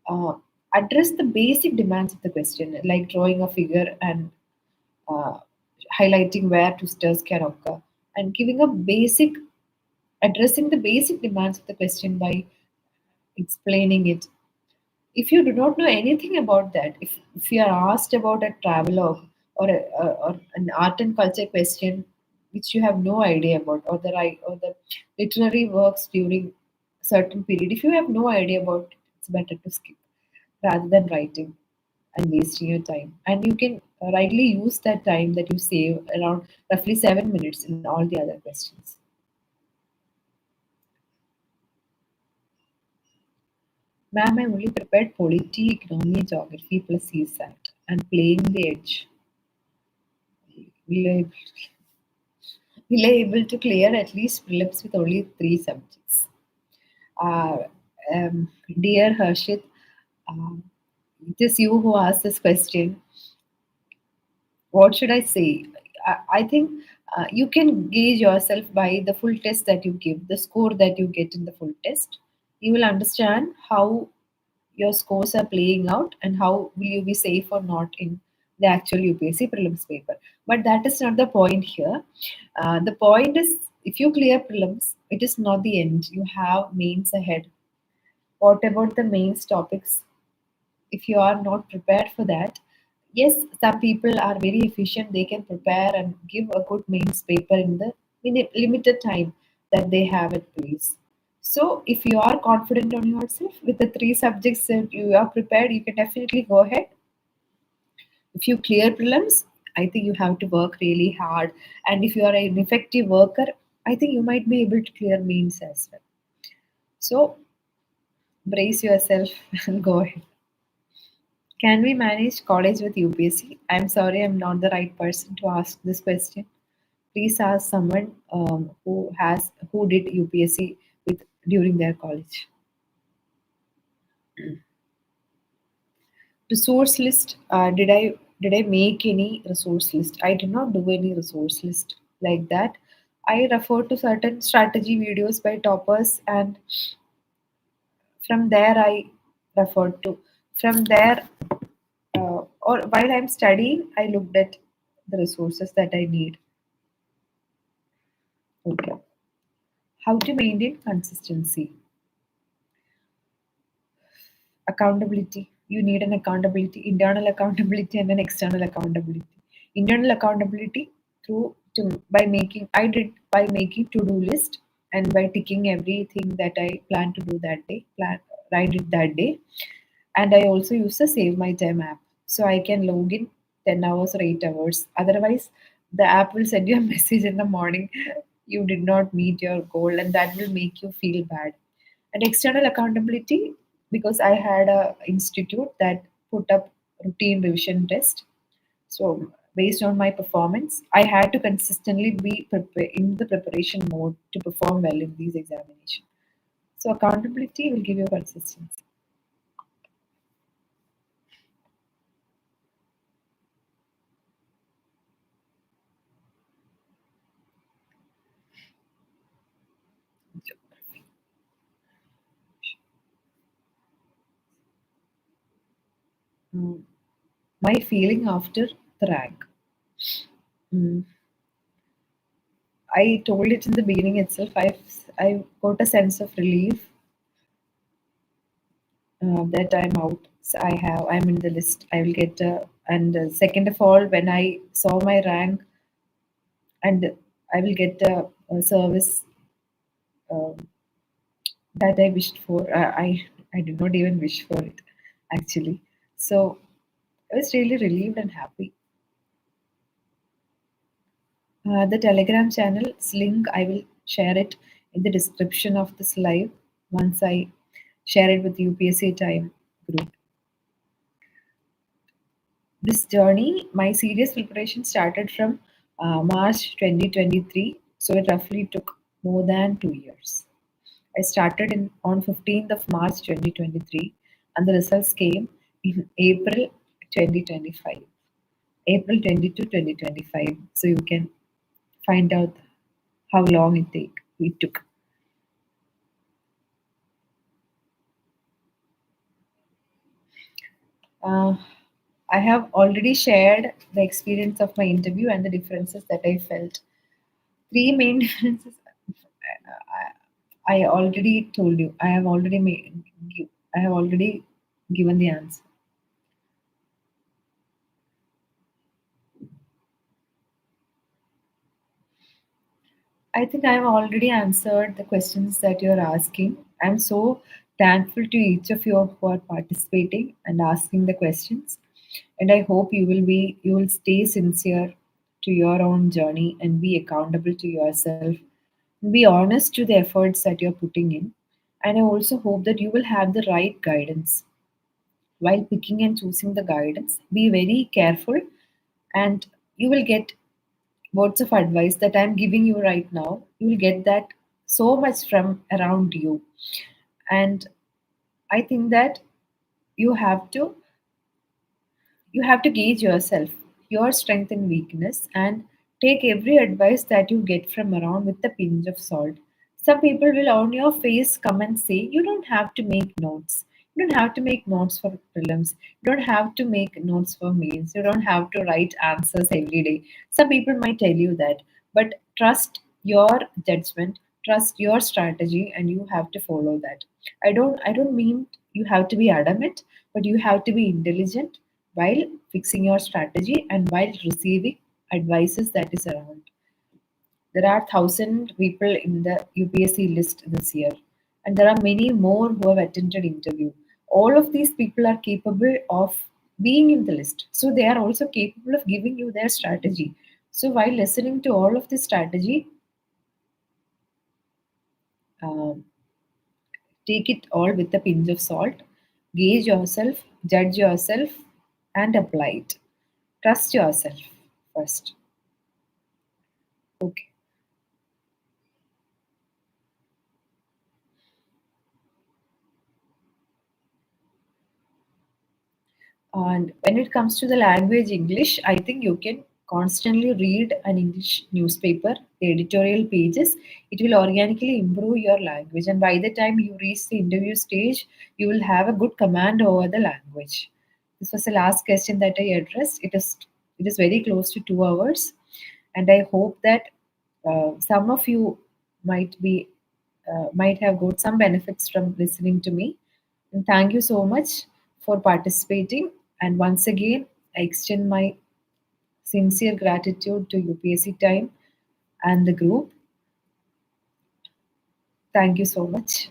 uh, address the basic demands of the question, like drawing a figure and uh, highlighting where twisters can occur, and giving a basic, addressing the basic demands of the question by explaining it. If you do not know anything about that, if you are asked about a travelogue or an art and culture question which you have no idea about, or the literary works during a certain period, if you have no idea about it, it's better to skip rather than writing and wasting your time. And you can rightly use that time that you save, around roughly 7 minutes, in all the other questions. Ma'am, I only prepared polity, economy, geography plus CSAT and playing the edge. Will I, will I able to clear at least prelims with only three subjects? Uh, Dear Harshit, um, it is you who asked this question. What should I say? I think you can gauge yourself by the full test that you give, the score that you get in the full test. You will understand how your scores are playing out and how will you be safe or not in the actual UPSC prelims paper. But that is not the point here. The point is, if you clear prelims, it is not the end. You have mains ahead. What about the mains topics? If you are not prepared for that, yes, some people are very efficient. They can prepare and give a good mains paper in the limited time that they have at place. So if you are confident on yourself with the three subjects that you are prepared, you can definitely go ahead. If you clear prelims, I think you have to work really hard. And if you are an effective worker, I think you might be able to clear mains as well. So brace yourself and go ahead. Can we manage college with UPSC? I'm sorry, I'm not the right person to ask this question. Please ask someone who did UPSC with during their college. Resource list. Did I make any resource list? I did not do any resource list like that. I refer to certain strategy videos by toppers, and from there I referred to. From there, or while I'm studying, I looked at the resources that I need. Okay. How to maintain consistency? Accountability. You need an accountability, internal accountability and an external accountability. Internal accountability through to by making I did by making to-do list and by ticking everything that I plan to do that day, plan I did that day. And I also use the Save My Time app. So I can log in 10 hours or 8 hours. Otherwise, the app will send you a message in the morning, you did not meet your goal, and that will make you feel bad. And external accountability, because I had a institute that put up routine revision test. So based on my performance, I had to consistently be in the preparation mode to perform well in these examinations. So accountability will give you consistency. Mm, my feeling after the rank. Mm, I told it in the beginning itself. I got a sense of relief that I'm out. So I'm in the list. I will get. And second of all, when I saw my rank, and I will get a service um, that I wished for. I did not even wish for it, actually. So I was really relieved and happy. The Telegram channel's link, I will share it in the description of this live once I share it with the UPSC Time group. This journey, my serious preparation started from March 2023, so it roughly took more than 2 years. I started on 15th of March 2023, and the results came in April 2025. April 22, 2025. So you can find out how long it took. Uh, I have already shared the experience of my interview and the differences that I felt. Three main differences. I already told you. I have already given the answer. I think I've already answered the questions that you're asking. I'm so thankful to each of you who are participating and asking the questions. And I hope you will stay sincere to your own journey and be accountable to yourself. Be honest to the efforts that you're putting in. And I also hope that you will have the right guidance. While picking and choosing the guidance, be very careful and you will get words of advice that I'm giving you right now. You will get that so much from around you. And I think that you have to you have to gauge yourself, your strength and weakness, and take every advice that you get from around with a pinch of salt. Some people will on your face come and say, you don't have to make notes. You don't have to make notes for prelims. You don't have to make notes for mains. You don't have to write answers every day. Some people might tell you that, but trust your judgment, trust your strategy, and you have to follow that. I don't mean you have to be adamant, but you have to be intelligent while fixing your strategy and while receiving advices that is around. There are 1,000 people in the UPSC list this year, and there are many more who have attended interview. All of these people are capable of being in the list, so they are also capable of giving you their strategy. So while listening to all of this strategy, um, take it all with a pinch of salt. Gauge yourself, judge yourself, and apply it. Trust yourself first. Okay. And when it comes to the language English, I think you can constantly read an English newspaper, the editorial pages. It will organically improve your language. And by the time you reach the interview stage, you will have a good command over the language. This was the last question that I addressed. It is very close to 2 hours, and I hope that some of you might have got some benefits from listening to me. And thank you so much for participating. And once again, I extend my sincere gratitude to UPSC Time and the group. Thank you so much.